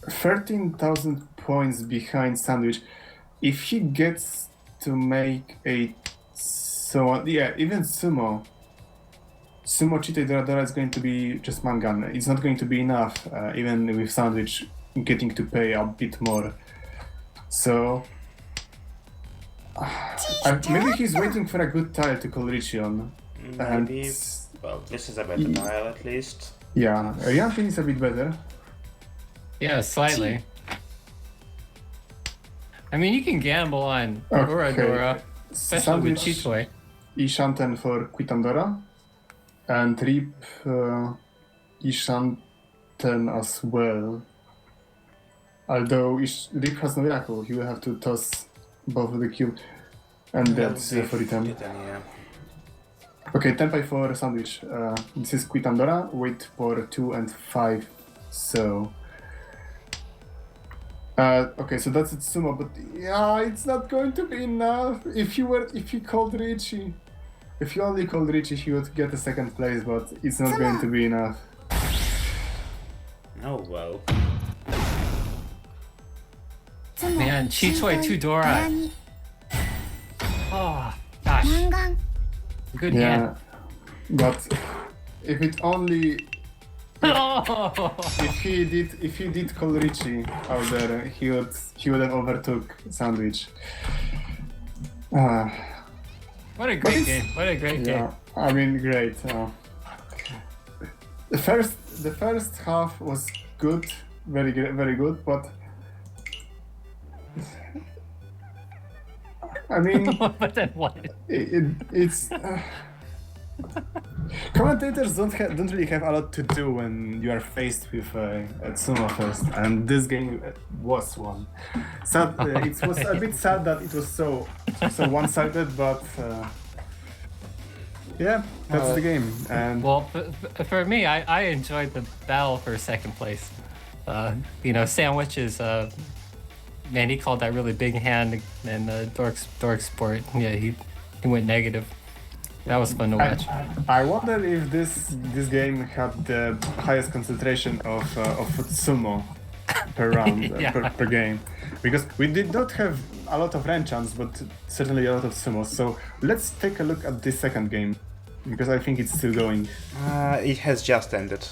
13,000 points behind Sandwich. If he gets to make a even Tsumo Chite Doradora is going to be just Mangan. It's not going to be enough, even with Sandwich getting to pay a bit more. So maybe he's waiting for a good tile to call Richie on. Maybe. Well, this is a better tile at least. Yeah, Yanfin is a bit better. Yeah, slightly. I mean, you can gamble on Doradora, especially with Chitoy. Ishanten for Quitandora, and Rip Ishanten as well. Although Rip has no miracle, he will have to toss both of the cube, and that's for return. Yeah. Okay, Tempai for Sandwich. This is Quitandora, wait for 2 and 5, so... okay, so that's Tsumo, but yeah, it's not going to be enough. If he called Richie, if you only called Richie, he would get a second place, but it's not going to be enough. Oh well. Man, Chitoy 2 Dora. Oh, gosh. Good Yeah, hand. but if it only Oh. if he did call Richie out there, he would have overtook Sandwich. What a great game. What a great game. Yeah, I mean, great. The first half was good, very good, but I mean, But then what? it's commentators don't really have a lot to do when you are faced with a Tsumo first, and this game was one. Sad, it was a bit sad that it was so one-sided, but yeah, that's the game. And Well, for me, I enjoyed the battle for second place. Sandwich is man, he called that really big hand in the Dork Sport. Yeah, he went negative. That was fun to watch. I wonder if this game had the highest concentration of Tsumo per round, Yeah. per game, because we did not have a lot of Renchans, but certainly a lot of Tsumos. So let's take a look at this second game, because I think it's still going. It has just ended,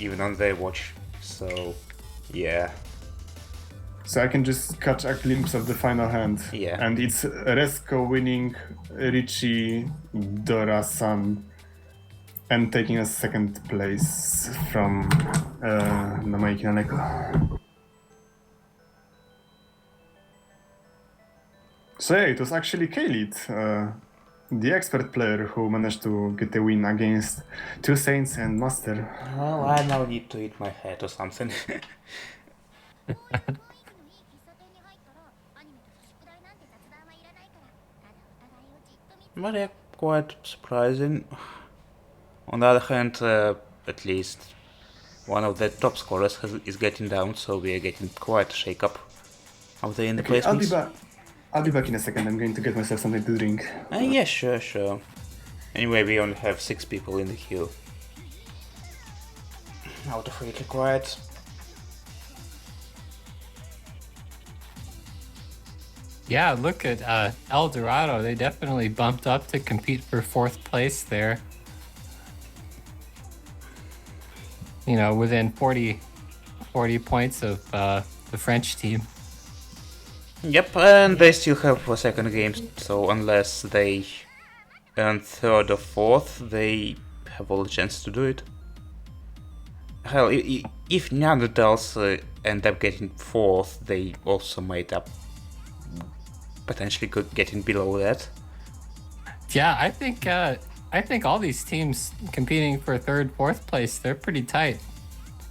even on their watch. So, yeah. So I can just catch a glimpse of the final hand. Yeah. And it's Resko winning Richie Dora-san and taking a second place from Namaiki Naneko. So yeah, it was actually Khalid, the expert player, who managed to get a win against two Saints and Master. Well, I now need to eat my head or something. But yeah, quite surprising. On the other hand, at least one of the top scorers is getting down, so we are getting quite a shake-up of the in the Okay, placements. I'll be back in a second. I'm going to get myself something to drink. Yeah, sure. Anyway, we only have 6 people in the queue. out of 8 required. Yeah, look at El Dorado. They definitely bumped up to compete for 4th place there. You know, within 40 points of the French team. Yep, and they still have a second game, so unless they earn 3rd or 4th, they have all the chance to do it. Hell, if Neanderthals end up getting 4th, they also might up potentially getting below that. Yeah, I think all these teams competing for 3rd, 4th place, they're pretty tight.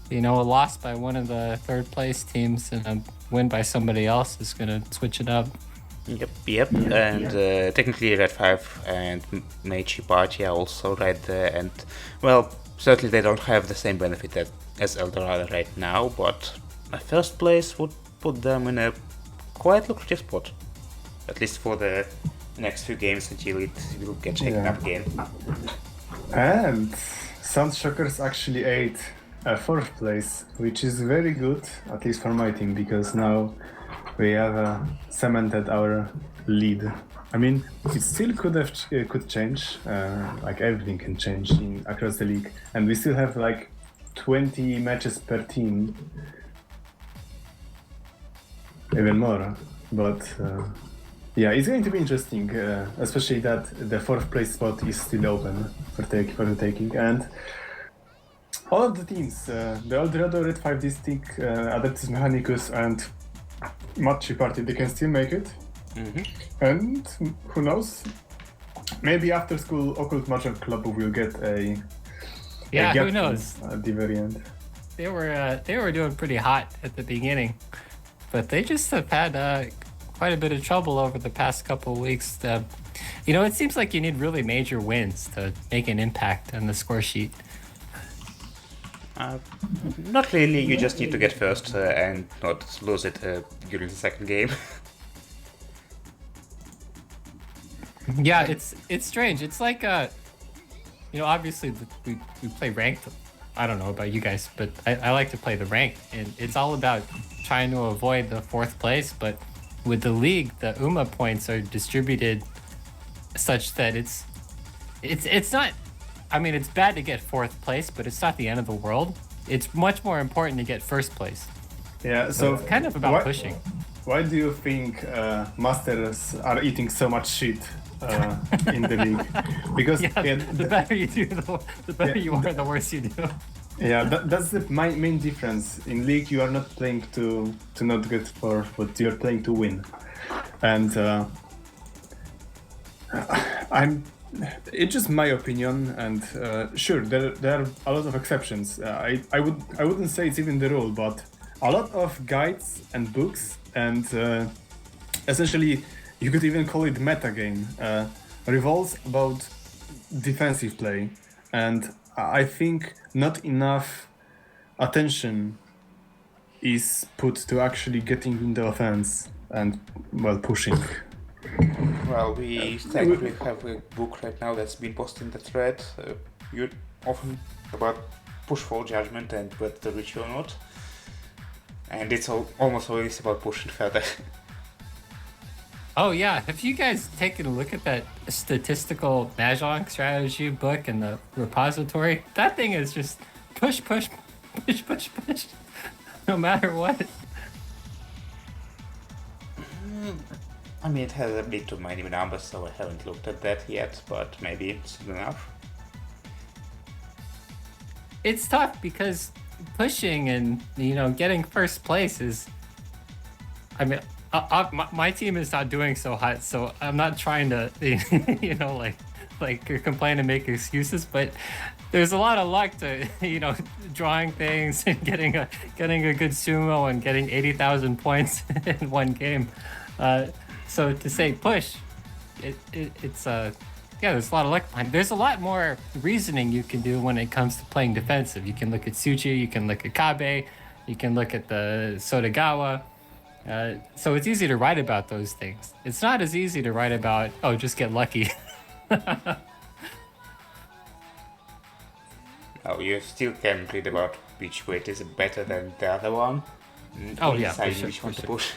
You know, a loss by one of the 3rd place teams and a win by somebody else is gonna switch it up. Yep, and technically Red 5 and Meiji Party are also right there, and well, certainly they don't have the same benefit as Eldorado right now, but a 1st place would put them in a quite lucrative spot, at least for the next few games until it will get taken up again. And Sandshockers actually ate a 4th place, which is very good, at least for my team, because now we have cemented our lead. I mean, it still could change, like everything can change across the league, and we still have like 20 matches per team, even more. But yeah, it's going to be interesting, especially that the 4th place spot is still open for the taking, and all of the teams, the Eldorado, Red 5 District, Adeptus Mechanicus, and Machi Party, they can still make it. And who knows? Maybe after school, Occult Mahjong Club will get a who knows? At the very end. They were doing pretty hot at the beginning, but they just have had quite a bit of trouble over the past couple of weeks. You know, it seems like you need really major wins to make an impact on the score sheet. Not really, you just need to get 1st and not lose it during the 2nd game. Yeah, it's strange. It's like you know, obviously we play ranked. I don't know about you guys, but I like to play the ranked, and it's all about trying to avoid the 4th place. But with the league, the UMA points are distributed such that it's not. I mean, it's bad to get 4th place, but it's not the end of the world. It's much more important to get 1st place. Yeah, so it's kind of about pushing. Why do you think masters are eating so much shit in the league? Because the better you do, the better you are, the worse you do. Yeah, that's the main difference. In league, you are not playing to not get 4th, but you're playing to win. And it's just my opinion, and sure, there are a lot of exceptions. I wouldn't say it's even the rule, but a lot of guides and books, and essentially you could even call it metagame, revolves about defensive play, and I think not enough attention is put to actually getting in the offense and pushing. Well, we technically have a book right now that's been posted in the thread. You often about push for judgment and whether to reach or not. And it's almost always about pushing further. Oh yeah, have you guys taken a look at that statistical Mahjong strategy book in the repository? That thing is just push, no matter what. I mean, it has a bit too many numbers, so I haven't looked at that yet, but maybe it's good enough. It's tough because pushing and, you know, getting 1st place is... I mean, my team is not doing so hot, so I'm not trying to, you know, like complain and make excuses, but there's a lot of luck to, you know, drawing things and getting a good sumo and getting 80,000 points in one game. So to say push, it's there's a lot of luck behind it. There's a lot more reasoning you can do when it comes to playing defensive. You can look at Tsuchi, you can look at Kabe, you can look at the Sotagawa. So it's easy to write about those things. It's not as easy to write about, oh, just get lucky. Oh, you still can read about which weight is better than the other one. Oh, yeah, for deciding sure, which for one to sure. push.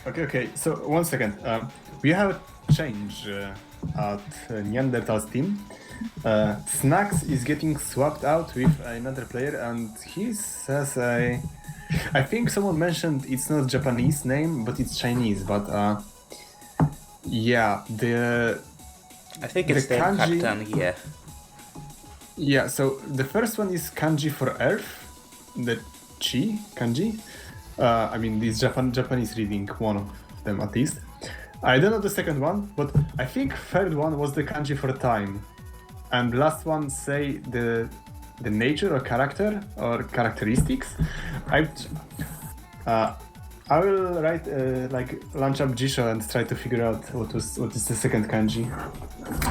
Okay. So 1 second. We have a change at Neanderthal's team. Snacks is getting swapped out with another player, and he says I think someone mentioned it's not Japanese name, but it's Chinese. But yeah, I think The it's the kanji- Captain, yeah. yeah. So the first one is kanji for earth, the chi kanji. I mean, this Japanese reading, one of them at least. I don't know the second one, but I think third one was the kanji for time, and last one say the nature or character or characteristics. I will write like launch up Jisho and try to figure out what is the second kanji.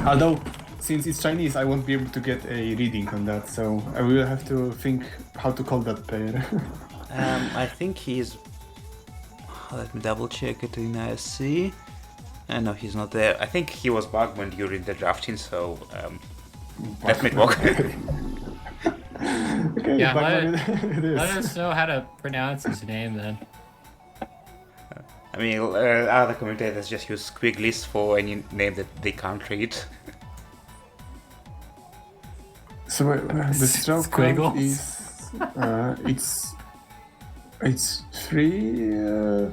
Although since it's Chinese, I won't be able to get a reading on that, so I will have to think how to call that player. I think he's... Let me double check it in ISC. No, he's not there. I think he was Bugman during the drafting, so that might work. Okay, Yeah, Bugman it is. Let us know how to pronounce his name then. I mean, other commentators just use squigglies for any name that they can't read. So the stroke count Squiggles. is it's 3.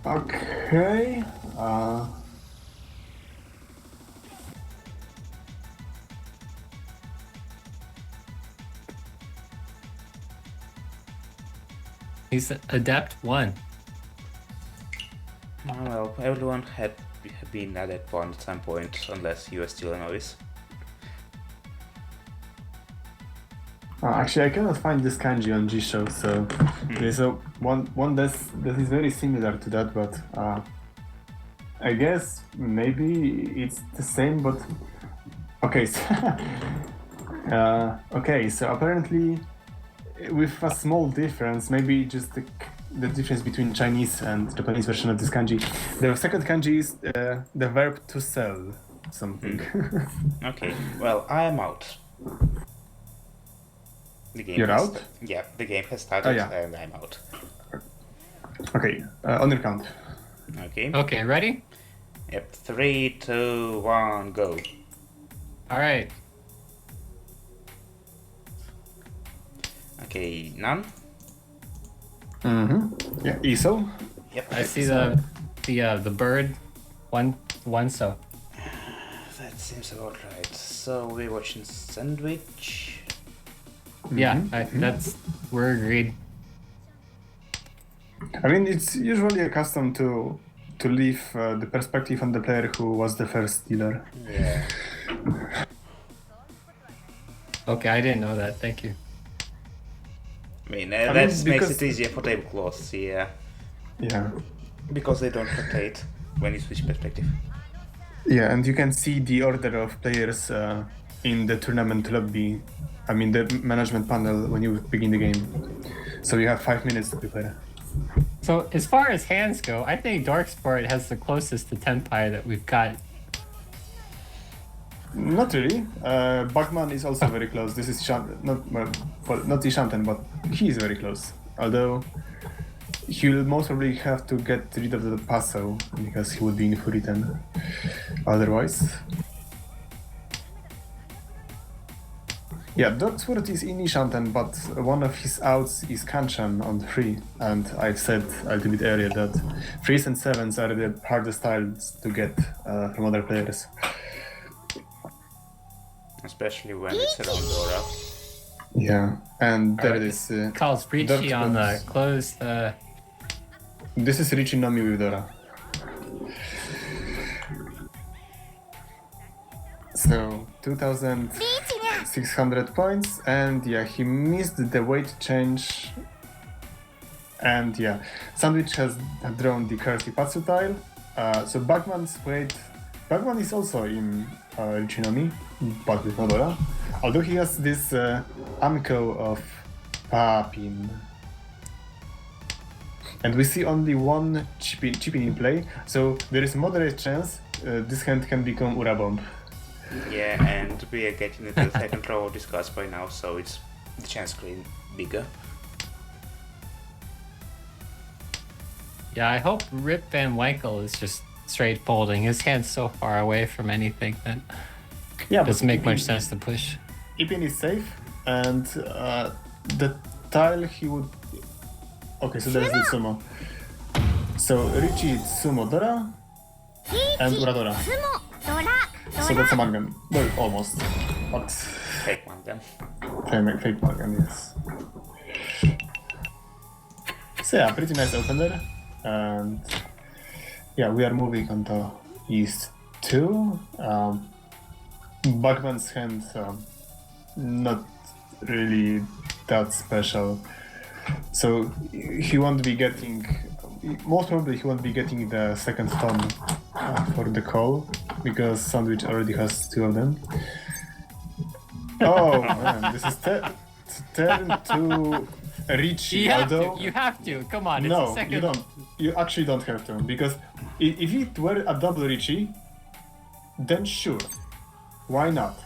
Okay. He's Adept 1. Well, everyone had been at that point at some point, unless you are still a novice. Actually, I cannot find this kanji on Jisho, so there's one that is very similar to that, but I guess maybe it's the same, but okay. So, okay, so apparently with a small difference, maybe just the difference between Chinese and Japanese version of this kanji. The second kanji is the verb to sell something. Okay, well, I am out. The game You're has- out? Yeah, the game has started, Oh, yeah. and I'm out. Okay, on your count. Okay. Okay, ready? Yep. 3, 2, 1, go. Alright. Okay, none. Mm-hmm. Yeah, Iso. Yep. I see the bird. One so. That seems about right. So we're watching Sandwich. Yeah, we're agreed. I mean, it's usually accustomed to leave the perspective on the player who was the first dealer. Yeah. Okay, I didn't know that. Thank you. I mean, mean, that makes because- it easier for tablecloths, yeah. Yeah. Because they don't rotate when you switch perspective. Yeah, and you can see the order of players in the tournament lobby. I mean, the management panel when you begin the game. So you have 5 minutes to prepare. So as far as hands go, I think Darksport has the closest to Tenpai that we've got. Not really. Bachman is also very close. This is not Ishanten, but he is very close. Although he'll most probably have to get rid of the Paso because he would be in Furitan otherwise. Yeah, Darksword is in Ishanten, but one of his outs is Kanchan on 3, and I've said a little bit earlier that 3s and 7s are the hardest tiles to get from other players. Especially when it's around Dora. Yeah, and there it Alright, is. Calls Breachy on the Darkswords. closed. This is Richie Nomi with Dora. So 2,600 points, and yeah, he missed the weight change. And yeah, Sandwich has drawn the Curse Ipatsu tile. So Bugman's weight. Bugman is also in Richie Nomi, but with no Dora. Although he has this Amco of Papin. And we see only one chipping in play, so there is a moderate chance this hand can become Ura Bomb. Yeah, and we are getting into the second row of discards by now, so it's the chance green bigger. Yeah, I hope Rip Van Winkle is just straight folding. His hand's so far away from anything that Yeah, doesn't make much Ipin- sense to push. Ipin is safe, and the tile he would. Okay, so there's the Tsumo. So Richie, Tsumo, Dora, and Uradora. つもドラ So that's a Mangan. Well, almost. But Fake one then. fake Mangan, yes. So yeah, pretty nice opener. And yeah, we are moving on to East 2. Bugman's hand, not really that special. So he won't be getting, most probably he won't be getting the second ton for the call, because Sandwich already has 2 of them. Oh man, this is turn to Richie. You have although to. You have to. Come on. It's no, a second. you don't. You actually don't have to, because if it were a double Richie, then sure, why not?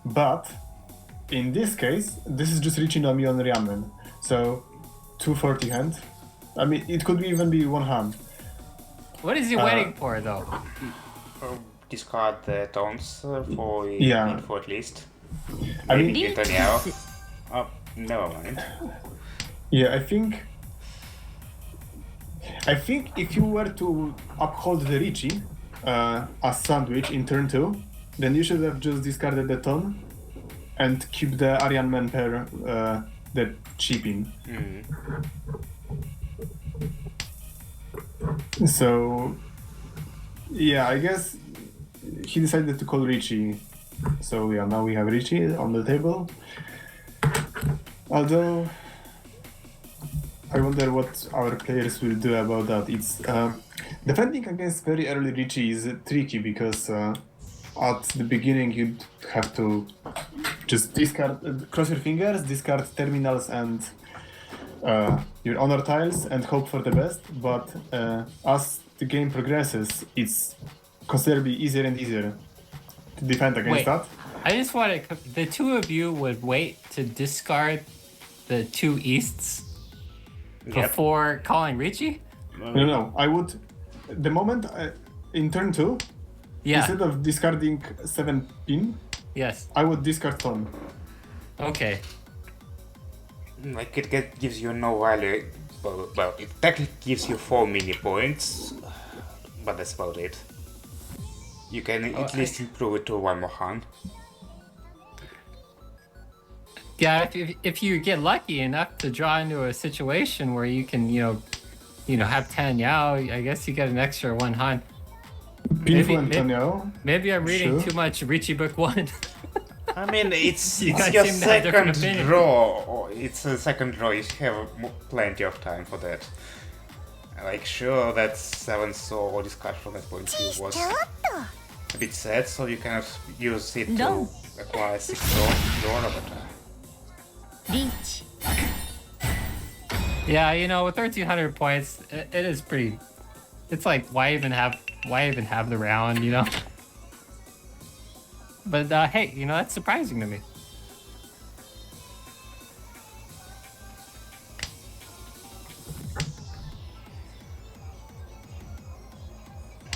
But in this case, this is just Richie no Mi on Ryamen, so 240 hand. I mean, it could even be one hand. What is he waiting for, though? Discard the tones for Yeah. info at least. I Maybe mean, get Danielle. Oh, never mind. yeah, I think if you were to uphold the Richie as Sandwich in turn 2, then you should have just discarded the ton and keep the Aryan Man pair the cheaping. So yeah, I guess he decided to call Richie. So yeah, now we have Richie on the table. Although I wonder what our players will do about that. It's defending against very early Richie is tricky, because at the beginning you'd have to just discard, cross your fingers, discard terminals and your honor tiles and hope for the best. But as the game progresses, it's considerably easier and easier to defend against Wait. that. I just want to. The two of you would wait to discard the 2 easts before calling Richie? No, I would. The moment in turn 2, Yeah. instead of discarding 7 pin, Yes. I would discard ton. Okay. Like it gives you no value. Well, it technically gives you 4 mini points, but that's about it. You can at least improve it to 1 more hand. Yeah, if you get lucky enough to draw into a situation where you can, have 10 Yao, I guess you get an extra 1 Han. Pinful maybe- Antonio. Maybe I'm reading Sure. too much Richie Book 1. I mean, it's You guys your seem to have different second opinions. draw. It's a second draw. You have plenty of time for that. Like, sure, that 7th or discard from that point of view was a bit sad, so you cannot use it No. to acquire 6 draw, but リーチ Yeah, with 1,300 points, it is pretty. It's like, why even have the round, But hey, that's surprising to me.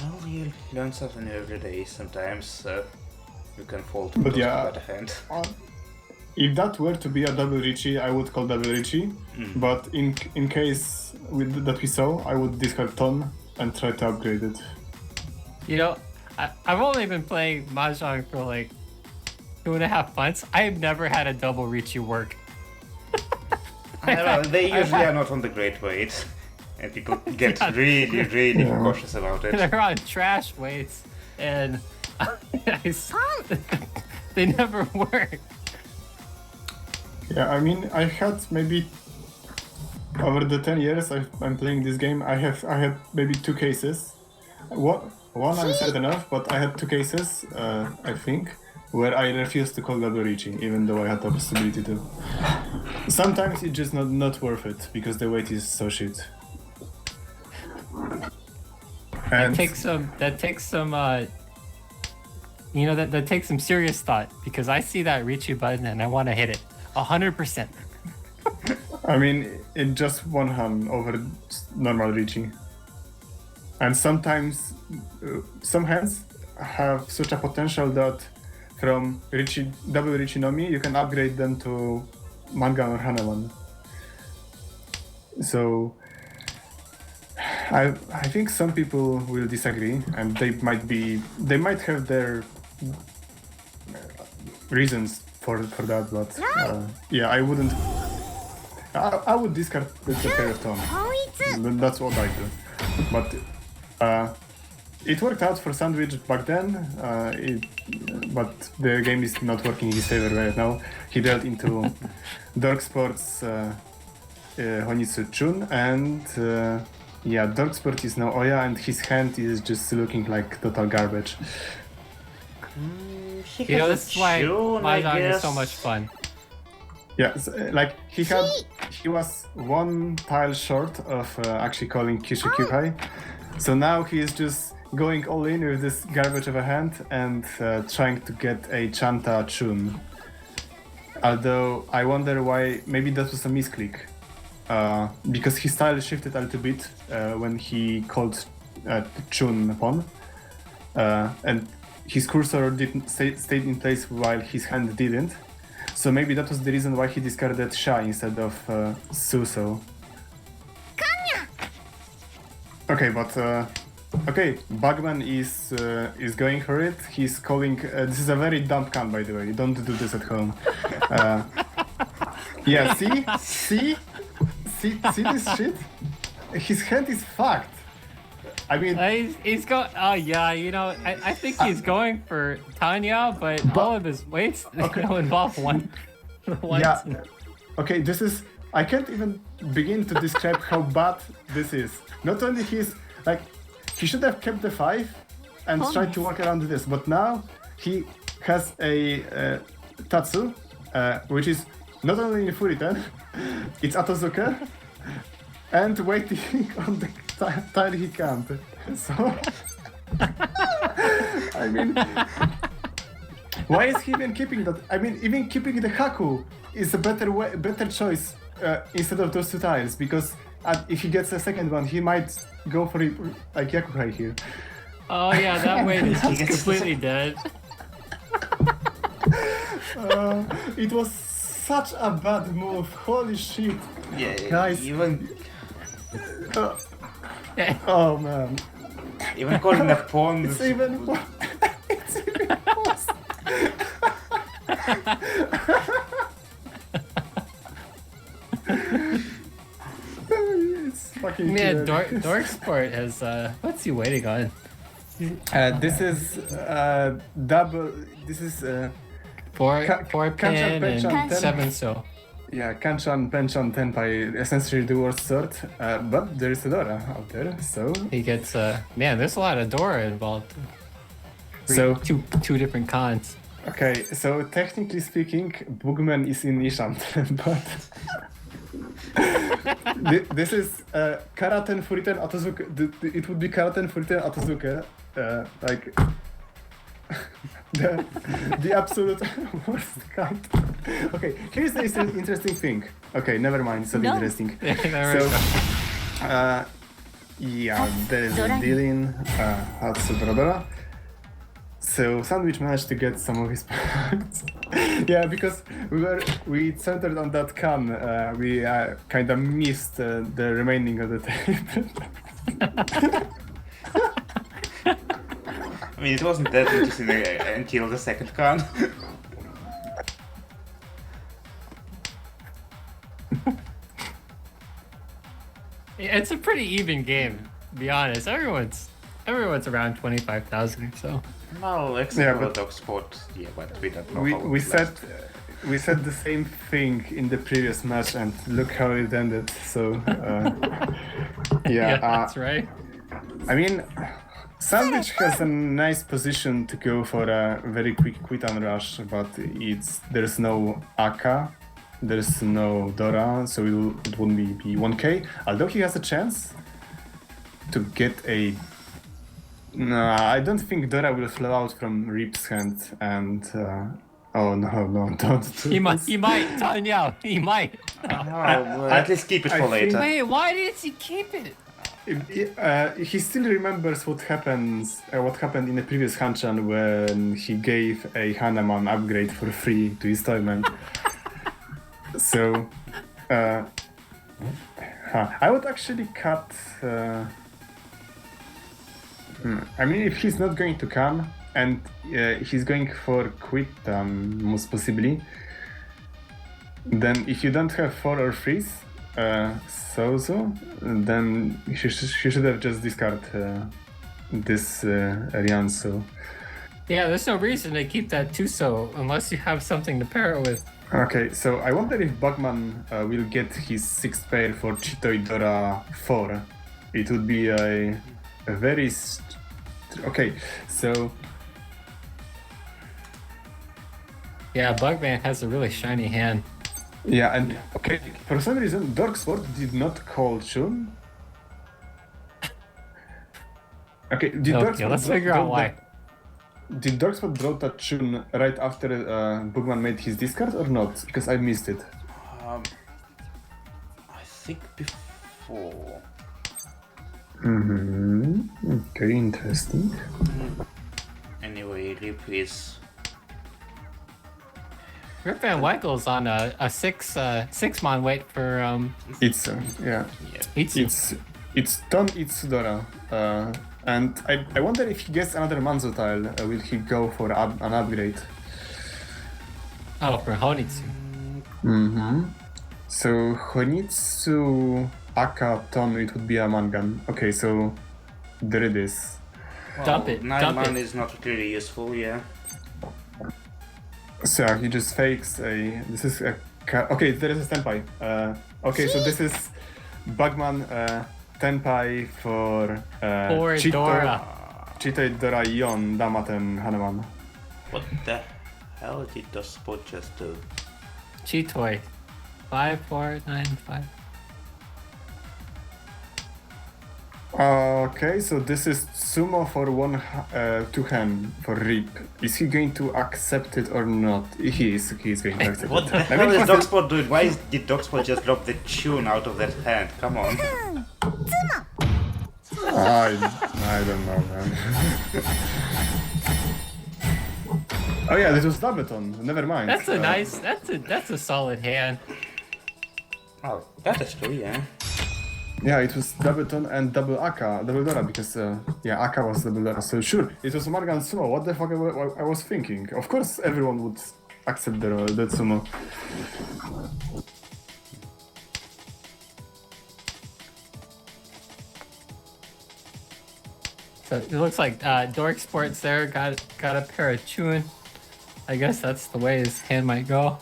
well, you learn something every day. Sometimes you can fall to But those yeah. bad hand. If that were to be a double Richie, I would call double Richie. But in case that we saw, I would discard ton and try to upgrade it. I've only been playing Mahjong for like 2.5 months. I've never had a double Richie work. I don't know, they usually are not on the great weight, and people get really, really cautious about it. They're on trash weights, and they never work. Yeah, I mean, I had maybe over the 10 years I'm playing this game, I had maybe 2 cases. One I'm certain of, but I had 2 cases, I think, where I refused to call double Richie, even though I had the possibility to. Sometimes it's just not worth it, because the weight is so shit. And That takes some serious thought, because I see that Richie button and I want to hit it 100%. I mean, in just one hand over normal Richie. And sometimes some hands have such a potential that from Richie, double Richie Nomi, you can upgrade them to Mangan or Haneman. So I think some people will disagree, and they might have their reasons for that, but yeah, I wouldn't. I would discard the pair of tone. 統一 That's what I do. But it worked out for Sandwich back then, but the game is not working in his favor right now. He dealt into Dark Sports Honitsu Chun, and yeah, Dark Sport is now Oya, and his hand is just looking like total garbage. You know, this is why Mahjong is so much fun. Yeah, like he was one tile short of actually calling Kishu Kyuhai. So now he is just going all in with this garbage of a hand and trying to get a Chanta Chun. Although I wonder why, maybe that was a misclick. Because his style shifted a little bit when he called Chun upon. And his cursor stayed in place while his hand didn't. So maybe that was the reason why he discarded Sha instead of Suso. Okay, but okay, Bugman is going for it. He's calling. This is a very dumb can, by the way. Don't do this at home. Yeah, see this shit. His hand is fucked. I mean, He's going. Oh yeah, you know, I think he's going for Tanya, but all of his weights involve one. yeah. Okay, this is. I can't even begin to describe how bad this is. Not only he should have kept the 5 and tried to work around this, but now he has a Tatsu, which is not only in Furiten, it's Atozuka, and waiting on the tile he can't. So, I mean, why is he even keeping that? I mean, even keeping the Haku is a better choice instead of those 2 tiles, because if he gets a second one, he might go for it like Yakuhai here. Oh yeah, that weight is just completely dead. It was such a bad move. Holy shit. Yeah, Guys. even Oh man. even calling a pawn. It's even worse. It's even worse. It's fucking Man, hilarious. Dork Sport has what's he waiting on? This is double. This is Four Kanchan, pin Penchan, and 10. 7 so. Yeah, Kanchan, Penchan, Tenpai, essentially the worst sort. But there is a Dora out there, so He gets man, there's a lot of Dora involved. So- two different cons. okay. So technically speaking, Bugman is in Ishant, but this is Karaten Furiten Atozuka. It would be Karaten Furiten Atozuka, like the absolute worst kind. Okay, here's the interesting thing. Okay, never mind. So No. interesting. There we So, go. yeah, there is a dealing Hatsudora. So Sandwich managed to get some of his points. Yeah, because we centered on that can, we kind of missed the remaining of the tape. I mean, it wasn't that interesting until the second con. It's a pretty even game, to be honest. Everyone's around 25,000 or so. No, Yeah, except for but- Dog Sport. Yeah, but we don't know we how we it said lasts. we said the same thing in the previous match, and look how it ended. So yeah, That's right. I mean, Sandwich has a nice position to go for a very quick quit and rush, but there's no Aka, there's no Dora, so it wouldn't be 1k. Although he has a chance to get a. No, I don't think Dora will flow out from Rip's hand, and Oh no, don't. He might, Danielle, he might. well, at least keep it I for think- later. Wait, why did he keep it? He still remembers what happened in the previous Hanchan when he gave a haneman upgrade for free to his toyman. So, I would actually cut. I mean, if he's not going to come and he's going for quit, most possibly, then if you don't have 4 or 3s, then he should have just discarded this Rian. So Yeah, there's no reason to keep that Tsumo unless you have something to pair it with. okay, so I wonder if Bugman will get his 6th pair for Chitoidora 4. It would be a very okay. So Yeah, Bugman has a really shiny hand. yeah, and okay, for some reason Darksword did not call Chun. Okay, did Okay, let's figure out why. Did Darksword draw that Chun right after Bugman made his discard or not? Because I missed it. I think before. Okay, interesting. Anyway, Rip is. Rip Van Winkle's on a 6-mon wait for It's yeah, Itsu. it's Ton Itsudora. And I wonder if he gets another Manzo tile, will he go for an upgrade? Oh, for Honitsu. So Honitsu, Aka, Ton, it would be a Mangan. Okay, so there it is. Dump it, 9 dump man it. is not really useful, yeah. So he just fakes a. This is a. Okay, there is a Senpai. Okay, so this is Bugman Tenpai for For Dora. Chitoidora Ion, Damaten, Haneman. What the hell did the spot just do? Chitoy. 5495. Okay, so this is Tsumo for 2 hand for Rip. Is he going to accept it or not? He is going to accept What it. the hell is Dogspot doing? Why did Dogspot just drop the tune out of that hand? Come on. I don't know, man. Oh yeah, this was Dabeton. Never mind. That's a nice. That's a solid hand. Oh, that is true, yeah. Yeah, it was Dabeton and double Dora, because yeah, Aka was double Dora. So sure, it was Morgan Sumo. What the fuck I was thinking? Of course, everyone would accept the Sumo. So it looks like Dork Sports there got a pair of Chewin. I guess that's the way his hand might go.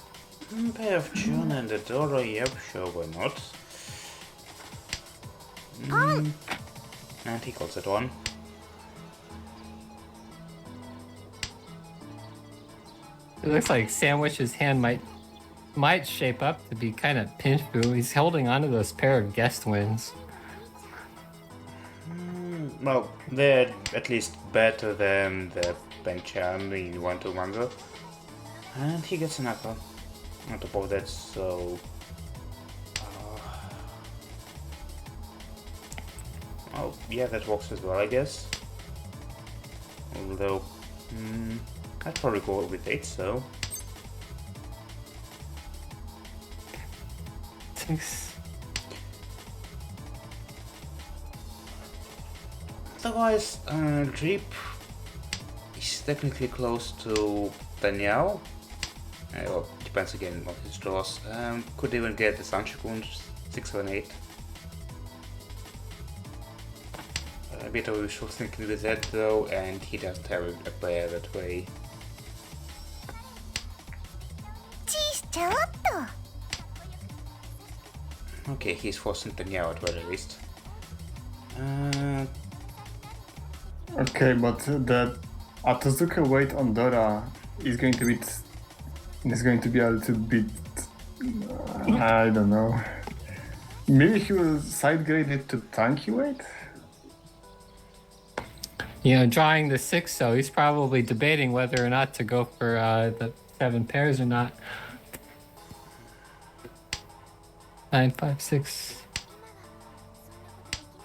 Pair of tune and the Dora, yep, sure, why not? And he calls it on. It looks like Sandwich's hand might shape up to be kind of pinch boo. He's holding onto those pair of guest wins. Well, they're at least better than the Benchan in 1-2 Manzo. And he gets an apple on top of that, so... Oh, yeah, that works as well, I guess. Although, I'd probably go with 8, so... Thanks. Otherwise, Jeep is technically close to Danielle. Well, depends again on his draws. Could even get the Sanshikun 6 or an 8. A bit of wishful thinking with that though, and he doesn't have a player that way. チーしちゃおっと Okay, he's forcing Danielle at very least. Okay, but the Atozuka weight on Dora is going to be a little bit. I don't know. Maybe he will side grade it to tanky weight. You know, drawing the 6, so he's probably debating whether or not to go for the 7 pairs or not. 9, 5, 6.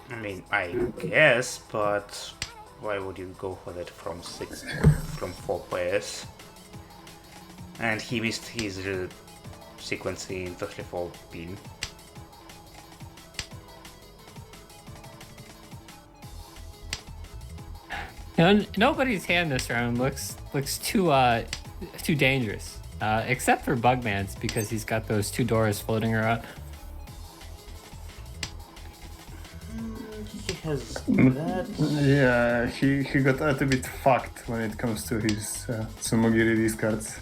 I mean, I guess, but why would you go for that from 4 pairs? And he missed his sequence in 34 pin. You know, nobody's hand this round looks too dangerous, except for Bugman's because he's got those 2 doors floating around. He has that. Yeah, he got a little bit fucked when it comes to his Tsumogiri discards.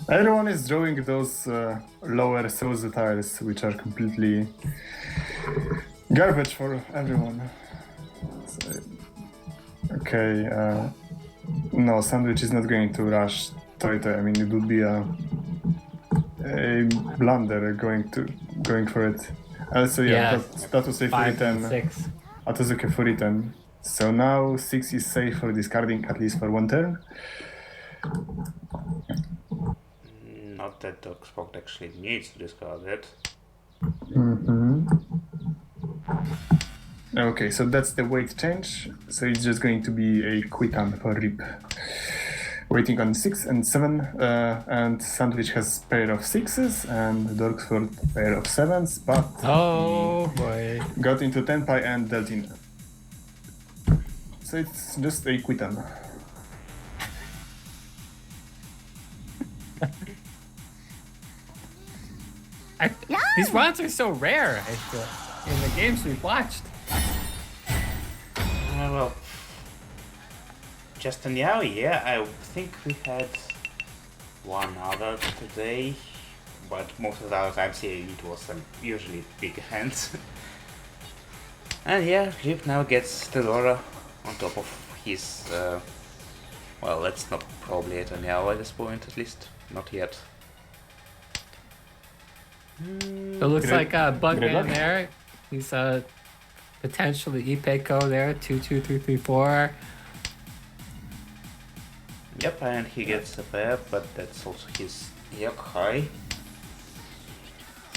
Everyone is drawing those lower Sozu tiles, which are completely garbage for everyone. So, okay, no, Sandwich is not going to rush Toito. I mean, it would be a blunder going for it. Also, yeah, that was a 5 and Furitan. 6. Atozuke Furitan. So now 6 is safe for discarding at least for 1 turn. Not that Dog Spot actually needs to discard it. Okay, so that's the weight change. So it's just going to be a Quitan for Rip. Waiting on 6 and 7, and Sandwich has pair of 6s and Dorksford pair of 7s, but Oh boy. he got into Tenpai and dealt in. So it's just a Quitan. These runs are so rare, I feel, in the games we've watched. Well, just now, yeah, I think we had one other today, but most of the other times it was usually big hands. And yeah, Rip now gets Telora on top of his, well, that's not probably a Tanyao at this point, at least, not yet. It looks like Bugman there. He's potentially Ipeko there. 2, 2, 3, 3, 4. Yep, and he gets a pair, but that's also his Yokai.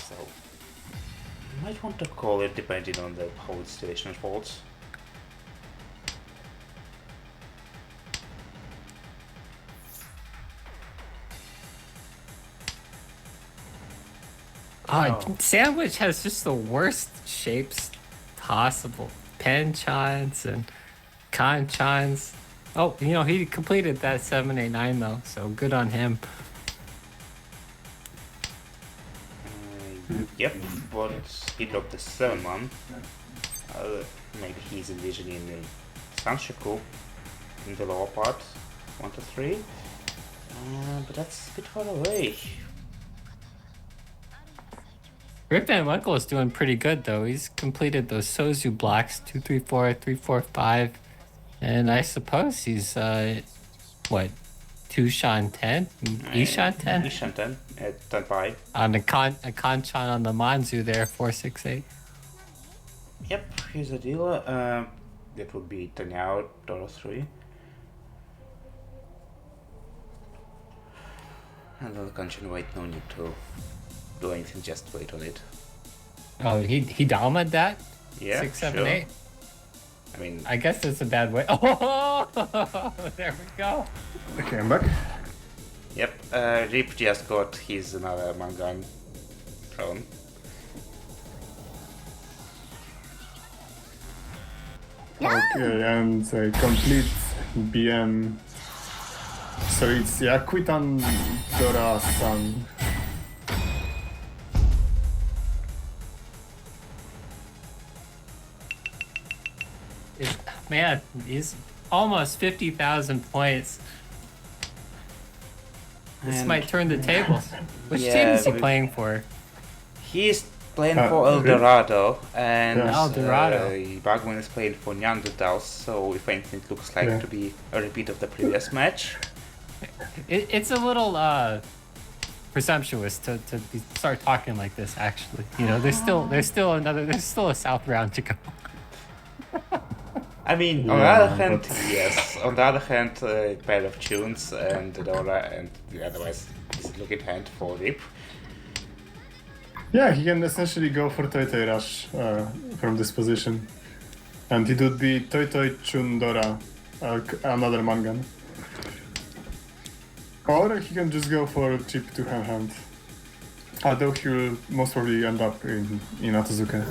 So, you might want to call it depending on how the situation unfolds. Oh, Sandwich has just the worst shapes possible. Penchans and Conchans. Oh, you know, he completed that 789 though, so good on him. Yep, but he dropped the 7 one. Maybe he's envisioning the Sanshoku in the lower part, 1 to 3. But that's a bit far away. Rip Van Winkle is doing pretty good though. He's completed those Sozu blocks 2, 3, 4, 3, 4, 5. And I suppose he's, what, 2 Shan 10? Ishan 10? Ishan 10 at 10 by. On the Kanchan on the Manzu there, 4, 6, 8. Yep, here's a dealer. That would be Tanyao, Dora 3. And the Kanchan wait, no need to do anything, just wait on it. Oh, he Dalma'd that? Yeah, 6, 7, sure. 8? I mean, I guess it's a bad way. Oh, there we go. Okay, I'm back. yep, Rip just got his another Mangan thrown. Okay, and a complete BM. So it's Yakuitan Dora-san. Man, he's almost 50,000 points. This And- might turn the tables. Which Yeah, team is he but- playing for? He's playing for El Dorado, and Yeah. El Dorado. Bagman is playing for Neanderthals, so if anything, it looks like Yeah. to be a repeat of the previous match. It's a little presumptuous to start talking like this. Actually, you know, there's still a South round to go. I mean, on the other Yeah, hand, but- yes. On the other hand, pair of tunes and Dora, and otherwise, is looking hand for Rip. Yeah, he can essentially go for Toy Toy Rush from this position. And it would be Toy Toy Chun Dora, another Mangan. Or he can just go for chip to hand. Although he will most probably end up in Atazuka.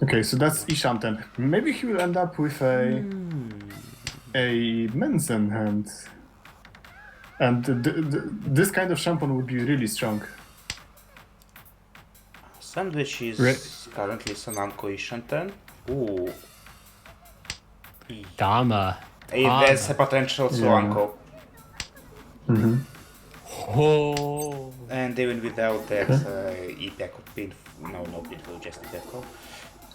Okay, so that's Ishanten. Maybe he will end up with a Mensen hand. And this kind of shampoo would be really strong. Sandwich is currently Sanamko Ishanten. Ooh. Dama. There's a potential Suanko. Oh. And even without that, Ipeko pin. No pinfall, just Ipeko.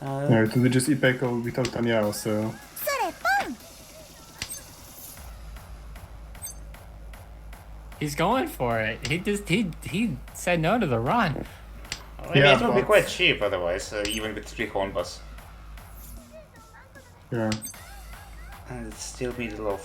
Yeah, it will be just Ipeko without Tanyao, so. それポン He's going for it. He said no to the run. Maybe Yeah, it will be but- quite cheap otherwise, even with 3 hornbus. Yeah. And it's still middle of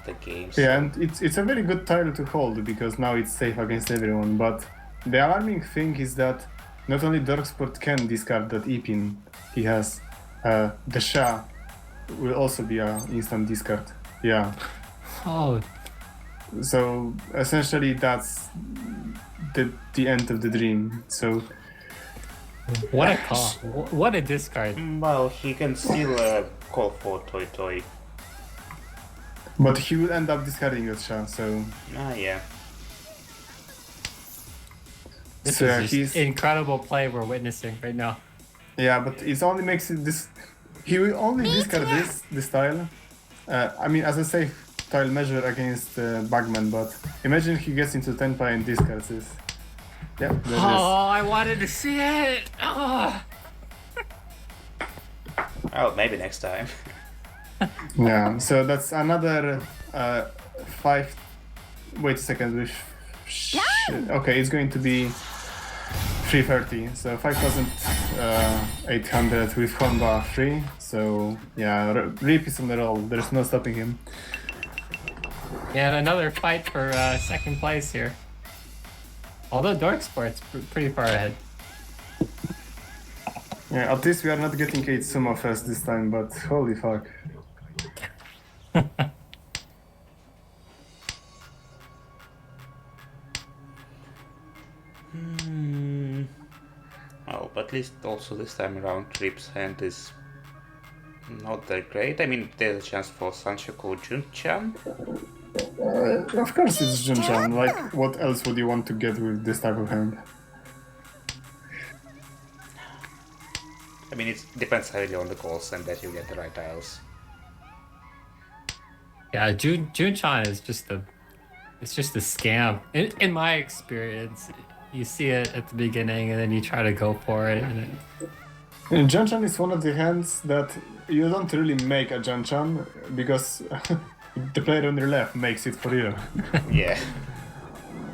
the game. Yeah, and it's a very good tile to hold because now it's safe against everyone. But the alarming thing is that not only Darksport can discard that E-pin he has, the Sha will also be an instant discard. Yeah. Oh, So essentially that's the end of the dream. So what a call. What a discard. Well, he can still call for Toy Toy. but he will end up discarding that Sha, so Yeah. This So, is he's- just incredible play we're witnessing right now. yeah, but it only makes it this. He will only discard this tile. I mean, as a safe tile measure against Bagman, but imagine he gets into Tenpai and discards this. Yeah, there it Oh, I wanted to see it. Oh. Oh, maybe next time. is. Yeah, so that's another 5. Wait a second. Okay, it's going to be 330. So 5,800 with Honda 3. So yeah, Rip is on the roll. There's no stopping him. And another fight for second place here. Although Dorksport's pretty far ahead. Yeah, at least we are not getting a Tsumo fest this time, but holy fuck. Oh, but at least also this time around, Rip's hand is not that great. I mean, there's a chance for Sanchoku Jun-chan. Of course it's Jun-chan. Like, what else would you want to get with this type of hand? I mean, it depends heavily on the calls and that you get the right tiles. Yeah, Jun-chan is just a scam. In my experience, you see it at the beginning and then you try to go for it. And Jun-chan is one of the hands that you don't really make a Jun-chan because the player on your left makes it for you. Yeah.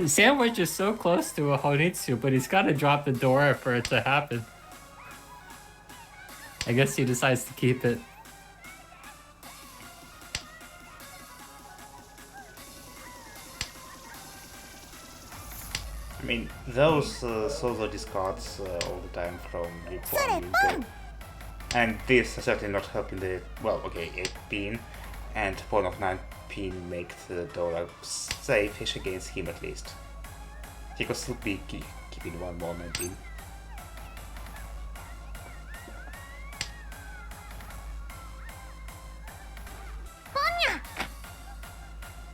Sandwich is so close to a Honitsu, but he's got to drop the door for it to happen. I guess he decides to keep it. I mean, those solo discards all the time from Rip on Yunko. And this is certainly not helping the, well, okay, 8 pin and pawn of 9 pin make the Dora safe-ish against him at least. He could still be keeping one more 9 pin.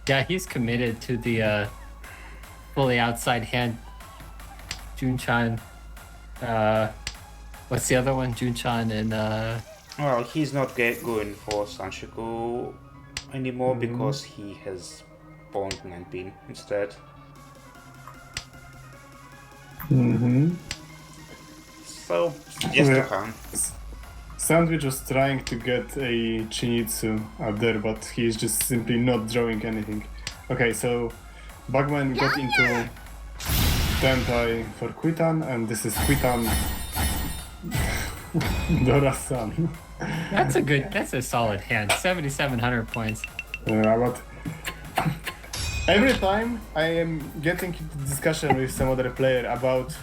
Yeah, he's committed to the fully outside hand. Jun-chan. What's the other one? Jun-chan and Well, he's not going for Sanshoku anymore because he has pawned 9 pin instead. Mm-hmm. So, yes to Yeah. come. Sandwich was trying to get a Chinitsu out there, but he is just simply not drawing anything. Okay, so Bugman got into Tentai for Quitan, and this is Quitan Dora-san. That's a solid hand. 7,700 points. But every time I am getting into discussion with some other player about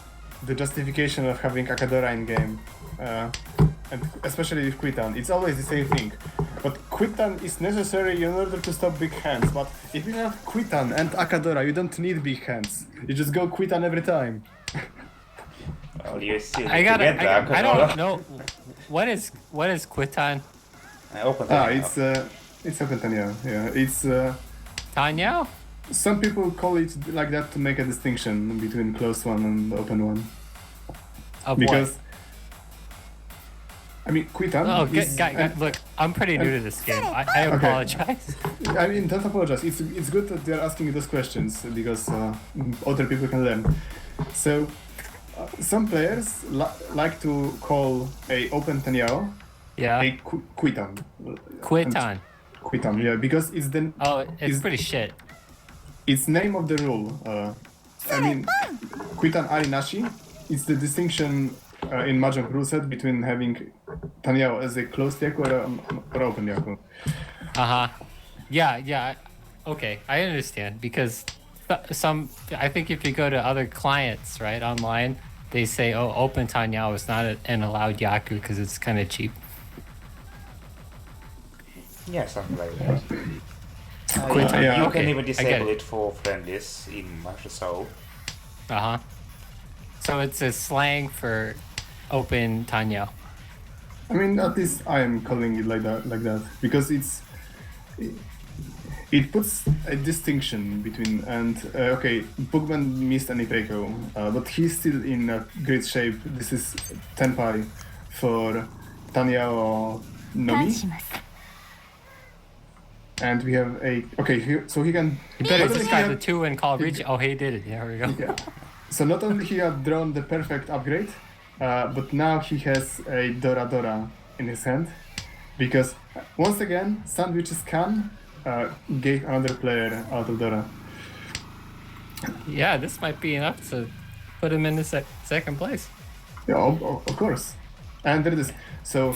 the justification of having Akadora in game, and especially with Quitan, it's always the same thing. But Quitan is necessary in order to stop big hands. But if you have Quitan and Akadora, you don't need big hands. You just go Quitan every time. Well, you see, I don't know. What is Quitan? I opened it. It's open Tanya. Yeah, it's Tanya? some people call it like that to make a distinction between closed one and open one. Of Because what? I mean, Quitan. Oh, is, look, I'm pretty new to this game. I apologize. I mean, don't apologize. It's good that they're asking those questions because other people can learn. So, some players like to call a open Tanyao Yeah. a Quitan. Quitan. Quitan, yeah, because it's the Oh, it's is- pretty shit. it's name of the rule. I mean, Quitan Arinashi. It's the distinction in Mahjong rule set between having Tanyao as a closed yaku or open yaku. Yeah. Okay, I understand because I think if you go to other clients, right, online, they say, oh, open Tanyao is not an allowed yaku because it's kind of cheap. Yeah, something like that. Quitan, yeah, You okay, can even I get disable it. it for friendlies in Microsoft. So it's a slang for open Tanyao. I mean, at least I am calling it like that because it puts a distinction between and okay, Bookman missed an Ipeiko, but he's still in great shape. This is Tenpai for Tanyao 感 Nomi, します and we have a so he can. You better not only discard he the 2 and call reach. Oh, he did it. There we go. Yeah. So not only he had drawn the perfect upgrade, but now he has a Dora Dora in his hand, because once again, Sandwich's Can gave another player out of Dora. Yeah, this might be enough to put him in the second place. Yeah, of course. And there it is. So,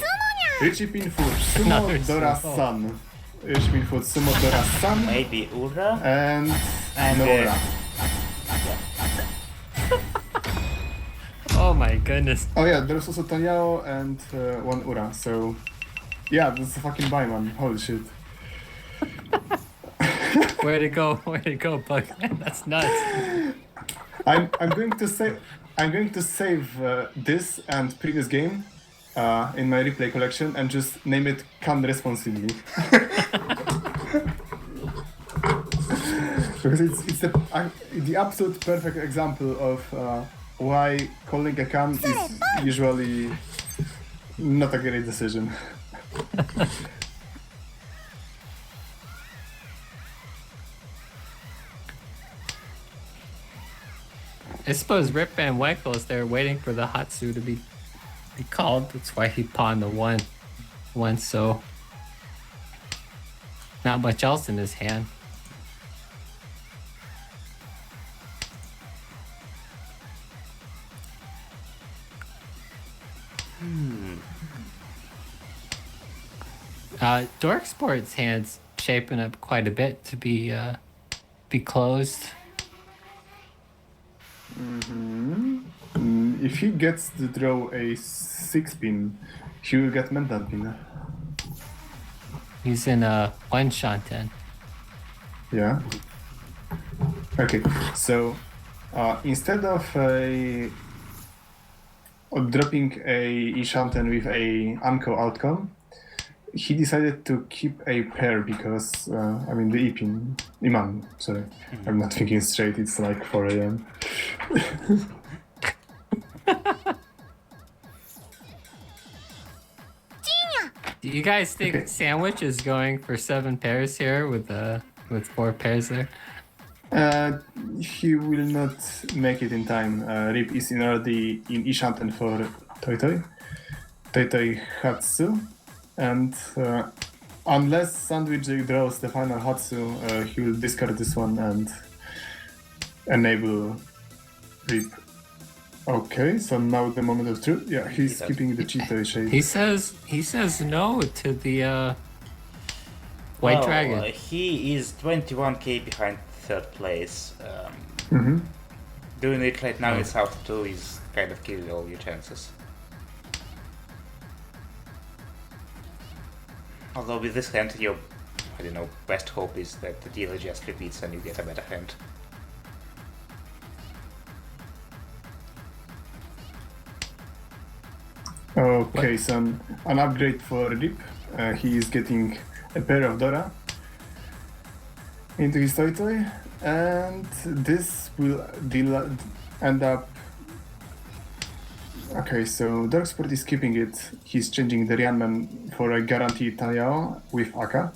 Richie Pinfoot, Tsumo Another Dora Tsumo. San. Richie Pinfoot, Tsumo Dora San, Maybe Ura? and And, Nora. Oh my goodness. Oh yeah, there's also Tanyao and one Ura, so... Yeah, this is a fucking buy, man. Holy shit. Way to go, Bugman. That's nuts. I'm going to save this and previous game in my replay collection and just name it Can Responsibly. Because it's the absolute perfect example of why calling a can is usually not a great decision. I suppose Rip Van Winkle is there waiting for the Hatsu to be called. That's why he pawned the one, so not much else in his hand. Dork Sport's hand's shaping up quite a bit to be closed. If he gets to draw a 6-pin, he will get mental pin. He's in a one shanten. Yeah. Okay, so instead of dropping a Ishanten with a Anko outcome, he decided to keep a pair because, I mean, the Ipin, Iman, sorry, I'm not thinking straight, it's like 4 a.m. Do you guys think Okay. Sandwich is going for 7 pairs here with 4 pairs there? He will not make it in time. Rip is already in Ishanten for Toy Toy Hatsu, and Unless Sandwich draws the final Hatsu, he will discard this one and enable Rip. Okay, so now the moment of truth. Yeah, he's does. keeping the Cheetah shape. He says no to the White Dragon. He is 21k behind third place. Doing it right now in South 2 is kind of killing all your chances. Although with this hand, your, I don't know, best hope is that the dealer just repeats and you get a better hand. Okay, so an upgrade for Rip. He is getting a pair of Dora into his toy, and this will end up. Okay, so Darksport is keeping it. He's changing the Ryanman for a guaranteed Tanyao with Aka.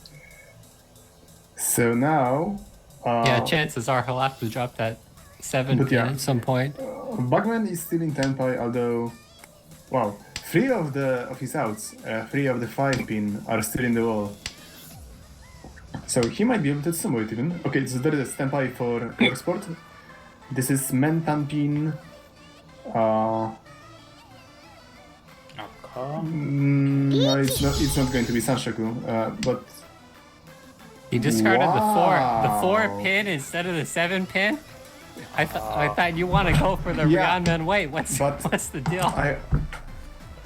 So now. Yeah, chances are he'll have to drop that 7 But pin yeah. at some point. Bugman is still in Tenpai, although, wow, 3 of his outs, 3 of the 5 pin are still in the wall. So he might be able to sumo it even. Okay, so there is Tenpai for Sport. This is Mentan pin. No, it's not going to be Sanshaku, but He discarded Wow. the 4 pin instead of the 7 pin. I thought you want to go for the Yeah, Ryanman. Wait, what's the deal?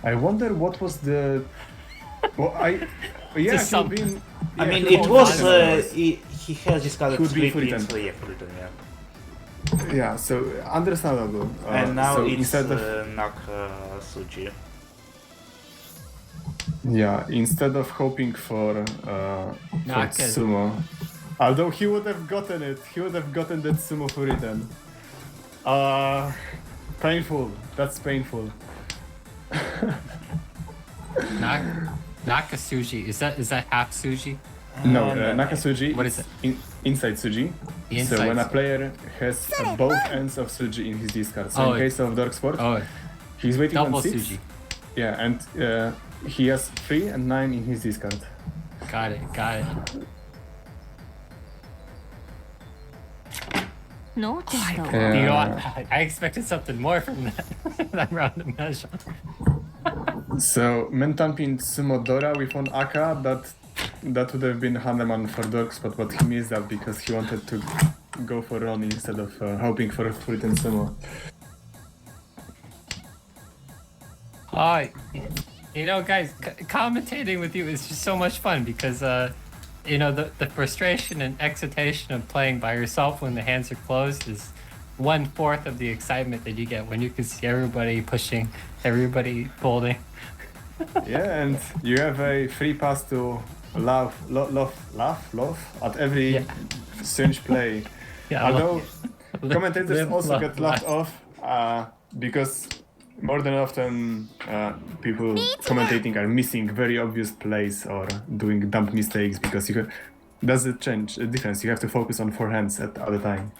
I wonder what was the. Well, yeah, Just some- been. I mean, it it was. was- He has discarded Could be 3 Furitan. pins, so yeah, Furitan, yeah. Yeah, so understandable. And now so it's instead of Suji. instead of hoping for Naka. Tsumo, although he would have gotten it, he would have gotten that Tsumo for written. Painful. That's painful. Naka Suji. Is that half Suji? No, Nakasuji. What is it? Inside Suji. Inside So when a Suji. player has both ends of Suji in his discard. So Oh, in case of Darksport, Oh, he's waiting double on 6. Suji. Yeah, and he has 3 and 9 in his discard. Got it. ノーテスト You know, I expected something more from that round of measure. So Mentampin Tsumo Dora with one Aka, that would have been haneman for Darkspot, but he missed that because he wanted to go for Ron instead of hoping for a Fruit and Tsumo. You know, guys, commentating with you is just so much fun because, you know, the frustration and excitation of playing by yourself when the hands are closed is 1/4 of the excitement that you get when you can see everybody pushing, everybody folding. Yeah, and you have a free pass to laugh at every strange play. Yeah, Although commentators live, also laugh, get laughed off because more than often people commentating are missing very obvious plays or doing dumb mistakes because that's the difference. You have to focus on 4 hands at the time.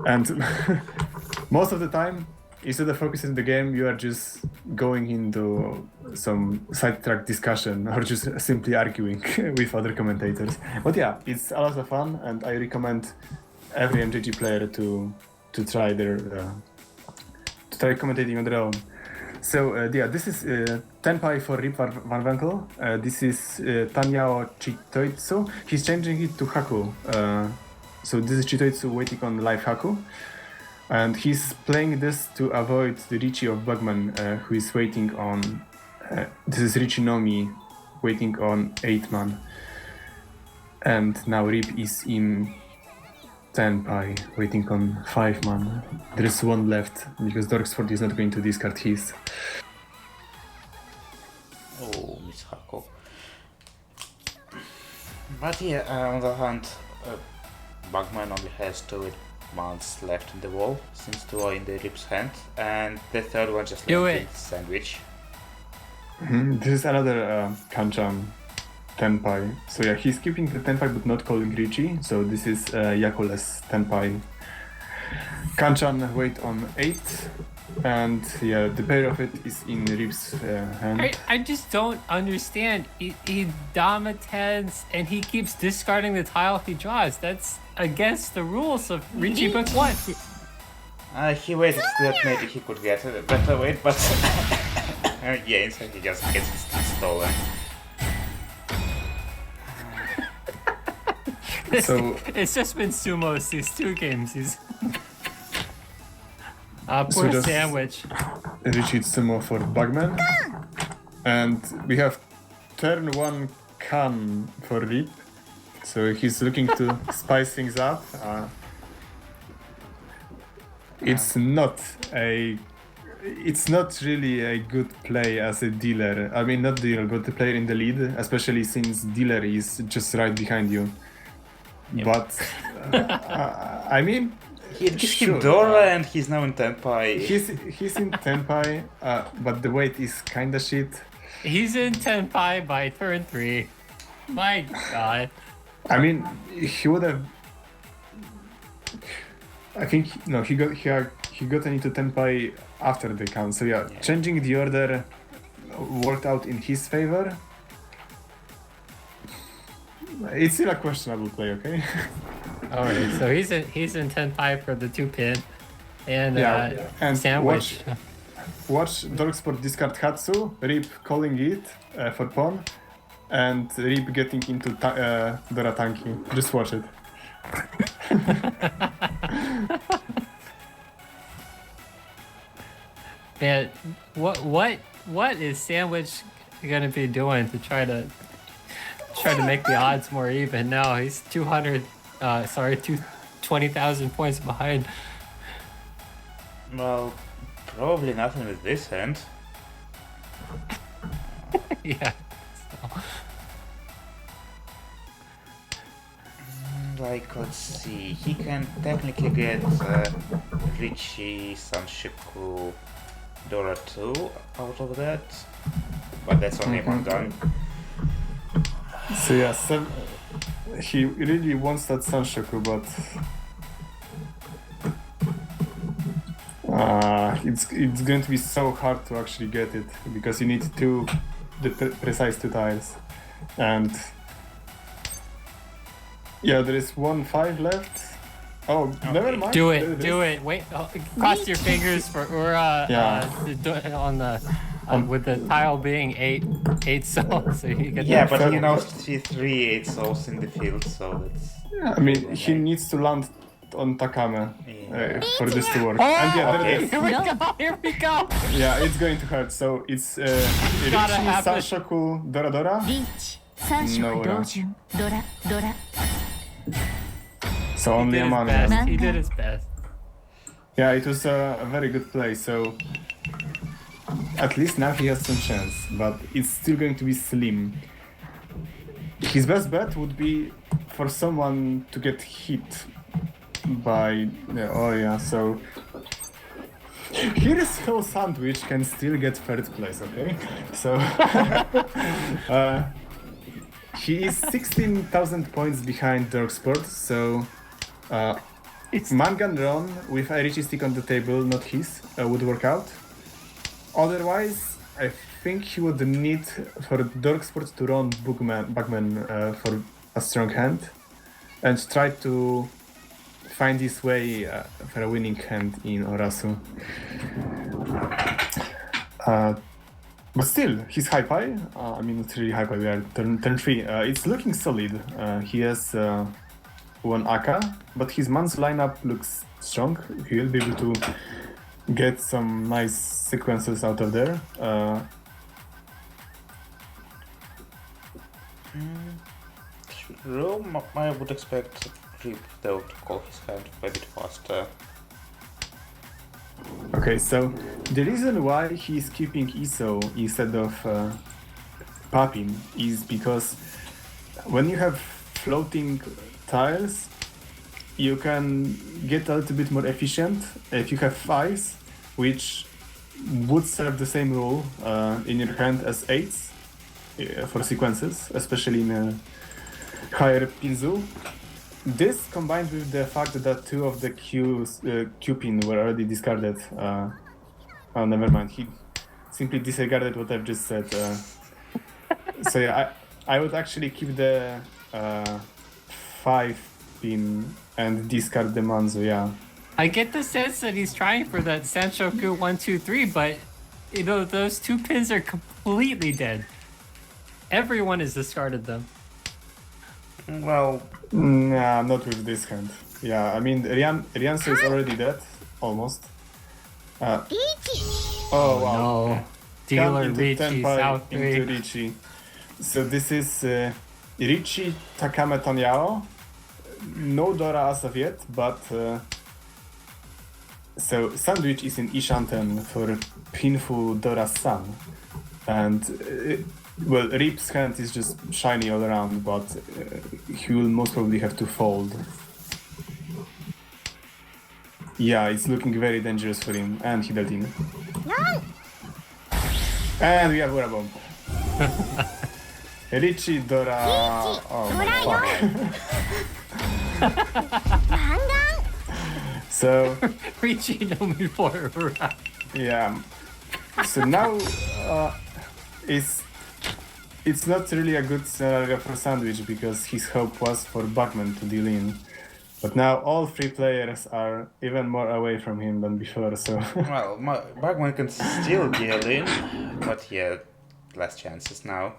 And most of the time, instead of focusing on the game, you are just going into some sidetrack discussion or just simply arguing with other commentators. But yeah, it's a lot of fun, and I recommend every MJG player to try try commentating on their own. So yeah, this is Tenpai for Rip Van Winkle. This is Tanyao Chitoitsu. He's changing it to Haku. So this is Chitoitsu waiting on live Haku. And he's playing this to avoid the Richie of Bugman, who is waiting on... this is Richie Nomi, waiting on 8 man. And now Rip is in Tenpai, waiting on 5 man. There is 1 left, because Darksport is not going to discard his. Oh, Miss Hako. But yeah, on the other hand, Bugman only has 2 mounts left in the wall, since 2 are in the Rip's hand, and the 3rd one just Do left it. in Sandwich. This is another Kanchan Tenpai. So yeah, he's keeping the Tenpai but not calling Richie. So this is Yakules Tenpai. Kanchan wait on 8. And yeah, the pair of it is in Rip's hand. I just don't understand. He Dama 10s and he keeps discarding the tile he draws. That's against the rules of Richie Book 1. He waited that maybe he could get a better weight, but yeah, instead he just gets it stolen. So It's just been Tsumo's these 2 games. He's poor So does- sandwich. Richie Tsumo for Bugman. And we have turn 1 Khan for Rip. So he's looking to spice things up. It's not really a good play as a dealer. I mean, not dealer, but the player in the lead, especially since dealer is just right behind you. But I mean, He gives sure, him Dora and he's now in Tenpai. he's in Tenpai, but the weight is kinda shit. He's in Tenpai by turn 3. My god. I mean, he would have. I think no, he got into Tenpai after the count. So yeah, changing the order worked out in his favor. It's still a questionable play, okay? Alright, so he's in 10-5 for the 2-pin. And and sandwich. watch Dorksport discard Hatsu, Rip calling it for pawn, and Rip getting into Dora Tanki. Just watch it. Man, what is Sandwich gonna be doing to try to make the odds more even? No, he's 20,000 points behind. Well, probably nothing with this hand. Yeah. Like, let's see, he can technically get Richie, Sanshiku, Dora 2 out of that, but that's only one gun. So yeah, he really wants that Sanshoku, but it's going to be so hard to actually get it because you need the precise 2 tiles, and yeah, there is 1-5 left. Oh, never mind. Do There it. is. Wait, cross your fingers for Ura on the with the tile being 8 souls, so you get Yeah, that. but he now see 3 8 souls in the field, so that's... I mean, he needs to land on Takame for this to work. And yeah, there it is. Here we go. Yeah, it's going to hurt. So it's Richie, gotta happen. Sanshoku, Dora Dora. リーチ3色同順ドラドラ So He only did a his man. best. left. He did his best. Yeah, it was a very good play. So at least now he has some chance, but it's still going to be slim. His best bet would be for someone to get hit by. Oh yeah, so. Here is how Sandwich can still get 3rd place, okay? So. He is 16,000 points behind Dorksport, so. Mangan Run with a Richie stick on the table, not his, would work out. Otherwise, I think he would need for Dorksport to run Bugman for a strong hand and try to find his way for a winning hand in Orasu. But still, he's high pie. I mean, it's really high pie. We are turn 3. It's looking solid. He has 1 Aka, but his man's lineup looks strong. He will be able to get some nice sequences out of there. I would expect Rip though to call his hand a bit faster. Okay, so the reason why he's keeping ISO instead of popping is because when you have floating tiles, you can get a little bit more efficient if you have 5s, which would serve the same role in your hand as 8s for sequences, especially in a higher pinzu. This combined with the fact that 2 of the Q pin were already discarded Oh, never mind. He simply disregarded what I've just said. So yeah, I would actually keep the 5 pin and discard the Manzo. Yeah. I get the sense that he's trying for that Sanshoku 1, 2, 3, but you know those 2 pins are completely dead. Everyone has discarded them. Well, Nah, not with this hand. Yeah, I mean, Rianso is already dead, almost. Oh wow. No. Dealer Into Richie, Tenpai, South into 3. Richie. So this is Richie Takame Tanyao. No Dora as of yet, but so Sandwich is in Ishanten for Pinfu Dora-san. And well, Rip's hand is just shiny all around, but he will most probably have to fold. Yeah, it's looking very dangerous for him, and he dealt in. And we have Ura Bomb. Richie Dora. Oh my fuck. So Richie no me for Ura. yeah. So now it's not really a good scenario for Sandwich because his hope was for Bachman to deal in. But now all 3 players are even more away from him than before, so... well, Bagman can still deal in, but yeah, less chances now.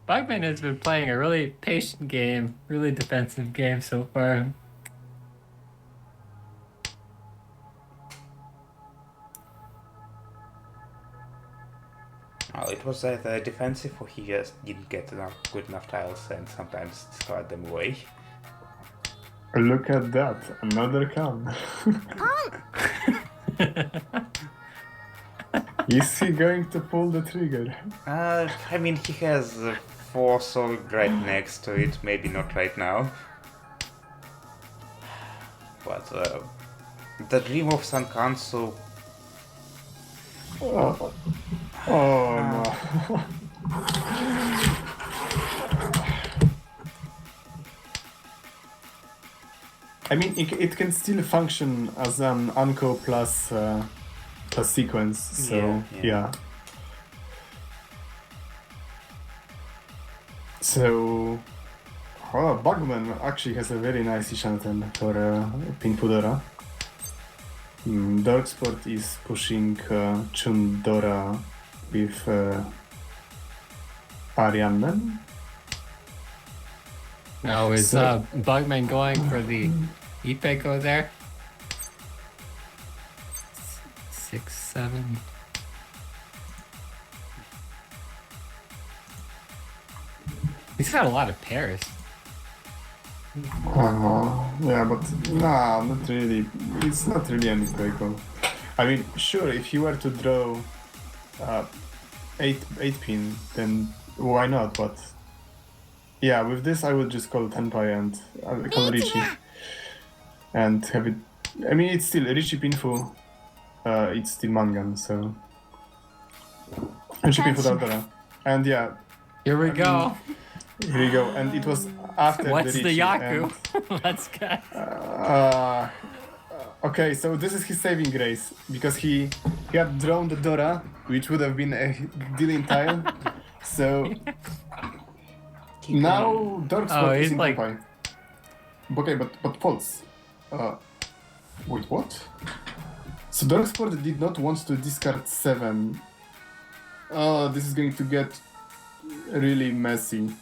Bugman has been playing a really patient game, really defensive game so far. Well, it was either defensive or he just didn't get good enough tiles and sometimes discard them away. Look at that, another con. Is he going to pull the trigger? I mean, he has 4 solid right next to it, maybe not right now. But the Dream of Sankansu... Oh no. I mean, it can still function as an Anko plus sequence, so yeah. So, Bugman actually has a very nice Ishanten for Pinpudora. Darksport is pushing Chundora with Arianen. Now is Bugman going for the Ipeko there? 6, 7. He's got a lot of pairs. Yeah, but nah, not really. It's not really any breakable. I mean, sure, if you were to draw 8 pin, then why not? But yeah, with this I would just call Tenpai and call Richie and have it. I mean, it's still Richie Pinfu. It's still Mangan, so Richie Pinfu Daldora. And yeah. Here we go. Here we go, and it was after What's the the Richie, Yaku? Let's go. Okay, so this is his saving grace, because he had drawn the Dora, which would have been a dealing tile. So now Darksport is in like... Pompai. Okay, but false. Wait, what? So Darksport did not want to discard 7. Oh, this is going to get really messy.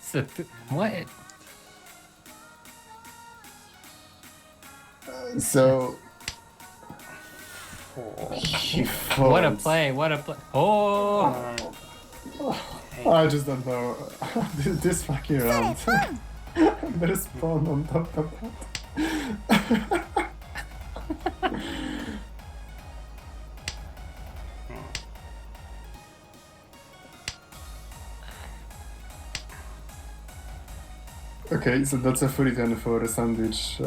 So what? So he folds. What a play! What a play! Oh! I just don't know. this fucking round. There's spawn on top of that. Okay, so that's a free turn for a Sandwich.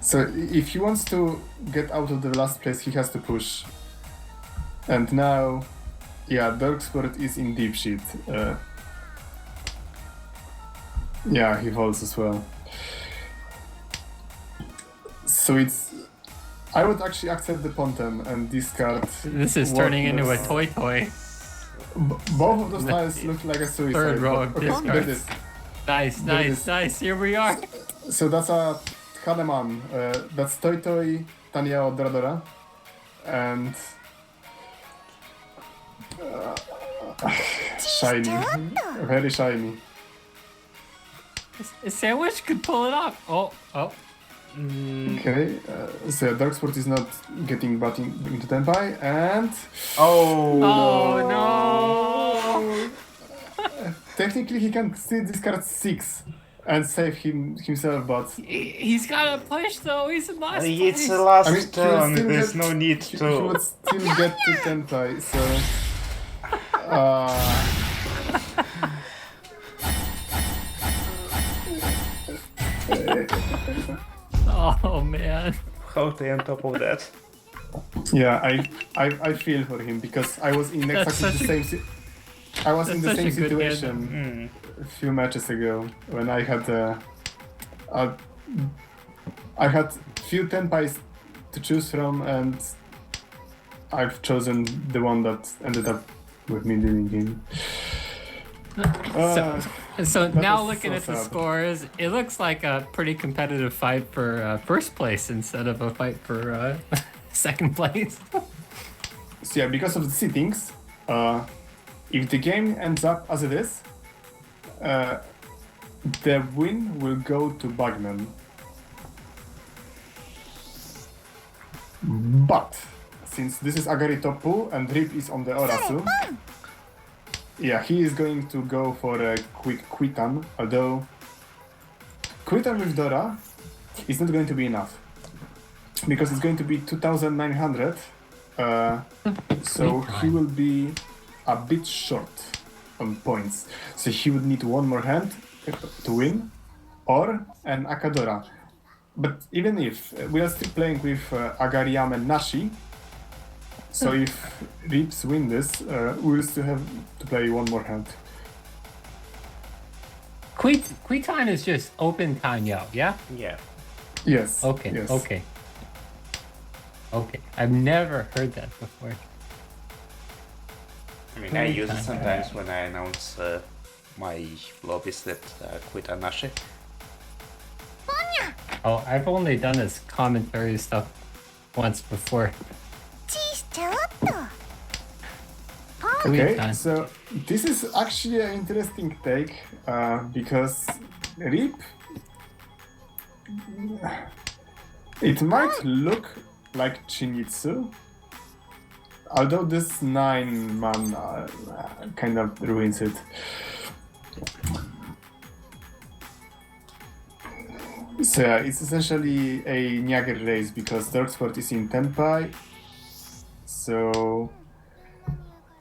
So if he wants to get out of the last place, he has to push. And now, yeah, Darksport is in deep shit. Yeah, he falls as well. So it's. I would actually accept the Pontem and discard. This is turning into a toy. Both of those tiles look like a suicide. Third row of but- okay, discards. there it is. Nice. Here we are. So that's a haneman. That's Toy Taniao Doradora. And. Shiny. Very shiny. A sandwich could pull it off. Oh. Okay, so Darksport is not getting back into Tenpai, and Oh! Oh no! technically he can still discard 6 and save himself, but He's got a push though. He's in last place. It's the last I mean, he will turn, still there's get- no need he to... would still get to Tenpai, so... Oh man. How they on top of that? yeah, I feel for him, because I was in That's exactly the such same... I was in the that's same such a good hand. situation a few matches ago, when I had I had few Tenpais to choose from, and I've chosen the one that ended up with me doing him. So now was looking so at the sad. scores, it looks like a pretty competitive fight for first place instead of a fight for second place. So yeah, because of the settings, if the game ends up as it is, the win will go to Bagman. But since this is Agari top pool and Rip is on the Orasu, yeah, he is going to go for a quick Quitan, although Quitan with Dora is not going to be enough, because it's going to be 2,900, so he will be a bit short on points. So he would need one more hand to win, or an Akadora. But even if we are still playing with Agariam and Nashi, so if Rips win this, we'll still have to play one more hand. Quitan is just open Tanyo, yeah? Yeah. Yes. Okay, Yes. okay. I've never heard that before. I mean, I use it sometimes when I announce my lobbies that quit Anashi. Oh, I've only done his commentary stuff once before. Okay, Quitan. so this is actually an interesting take, because Rip, it might look like Chinitsu, although this 9-man kind of ruins it. So yeah, it's essentially a Niagara race, because Darksport is in Tenpai, so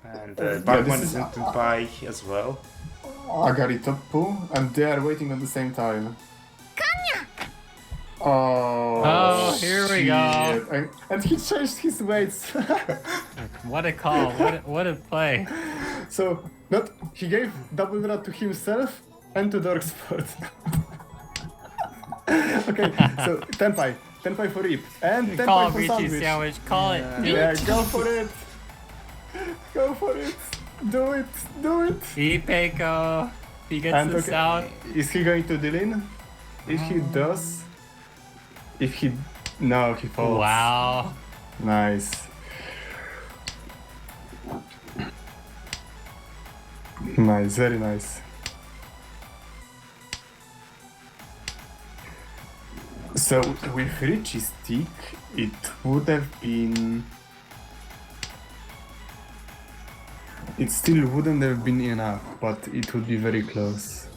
And Yeah, Batman this is is- in Tenpai as well. Agari Toppu, and they are waiting on the same tile. Oh, here we go. shit. And he changed his weights. What a call! What a play! So he gave double rat to himself and to Darksport. Okay, so Tenpai for Rip, and Call Tenpai for Richie Sandwich. sandwich. Call it. Yeah, go for it. Go for it. Do it. Ipeiko. He gets And this okay, out. is he going to deal in? If he does, no, he falls. Wow. Nice. Nice, very nice. So with Richie's stick, it would have been. It still wouldn't have been enough, but it would be very close.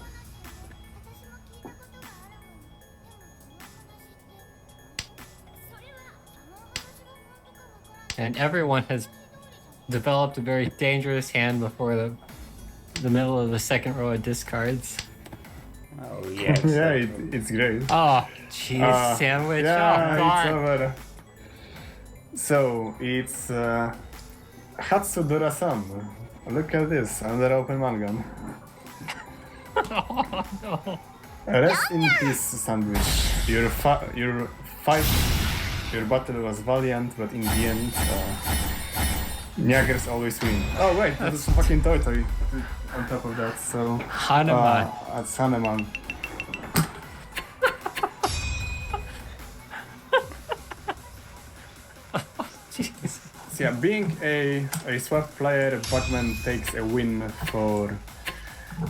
And everyone has developed a very dangerous hand before the middle of the second row of discards. Oh yes. Yeah, it's great. Oh, jeez, sandwich. Yeah, oh, it's God. over. So it's Hatsudora-san. Look at this, under open mangan. Oh, no. Rest in peace, Sandwich. Your fight your battle was valiant, but in the end, Niagars always win. Oh wait, that's fucking Toy on top of that, so... Haneman. That's Haneman. Jeez. So yeah, being a swapped player, Batman takes a win for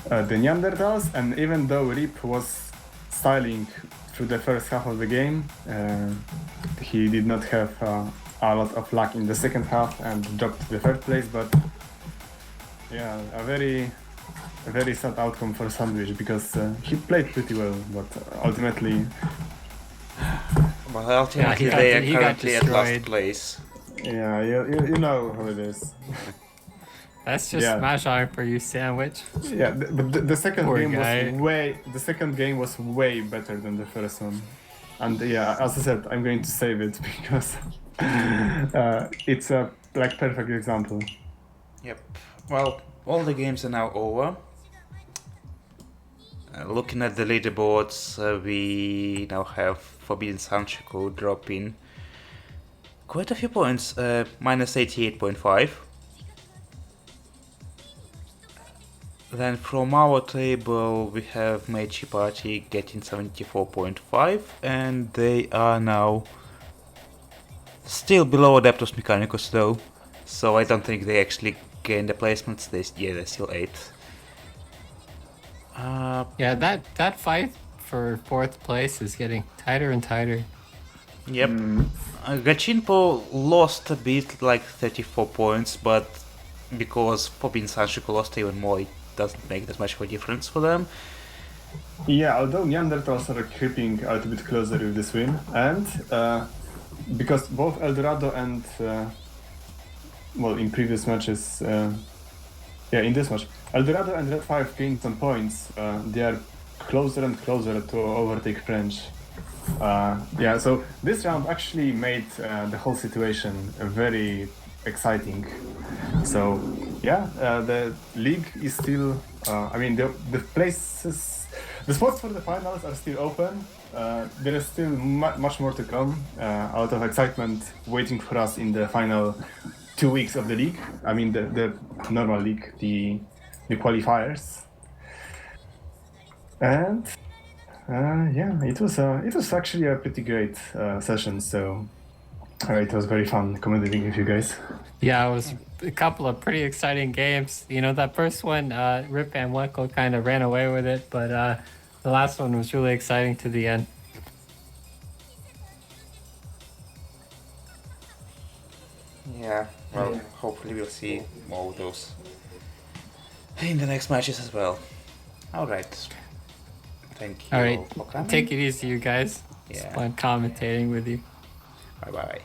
the Neanderthals, and even though Rip was styling through the first half of the game, he did not have a lot of luck in the second half and dropped to the third place, but yeah, a very sad outcome for Sandwich, because he played pretty well, but ultimately... But ultimately he they are got currently at last destroyed. place. Yeah, you know how it is. That's just Yeah. Mahjong for you, Sandwich. Yeah, but the second Poor game guy. was way better than the first one, and yeah, as I said, I'm going to save it because it's a like perfect example. Yep. Well, all the games are now over. Looking at the leaderboards, we now have Forbidden Sanchoku dropping quite a few points, minus 88.5. Then from our table we have Meiji Party getting 74.5, and they are now still below Adeptus Mechanicus though, so I don't think they actually gain the placements. They're still 8th. Yeah, that fight for fourth place is getting tighter and tighter. Yep. Gachinpo lost a bit, like 34 points, but because Forbidden Sanchoku lost even more, it doesn't make that much of a difference for them. Yeah, although Neanderthals are creeping a little bit closer with this win, and because both Eldorado and well, in previous matches, in this match, Eldorado and Red 5 gained some points. They are closer and closer to overtake French. Yeah, so this round actually made the whole situation very exciting. So yeah, the league is still. I mean, the places, the spots for the finals are still open. There is still much more to come. A lot of excitement waiting for us in the final 2 weeks of the league. I mean, the normal league, the qualifiers. And yeah, it was actually a pretty great session. So it was very fun commentating with you guys. Yeah, it was a couple of pretty exciting games. You know, that first one, Rip Van Winkle kind of ran away with it, but the last one was really exciting to the end. Yeah, well, hopefully we'll see more of those in the next matches as well. Alright. Thank you All right, for coming. take it easy, you guys. It's Yeah. fun commentating with you. Bye bye.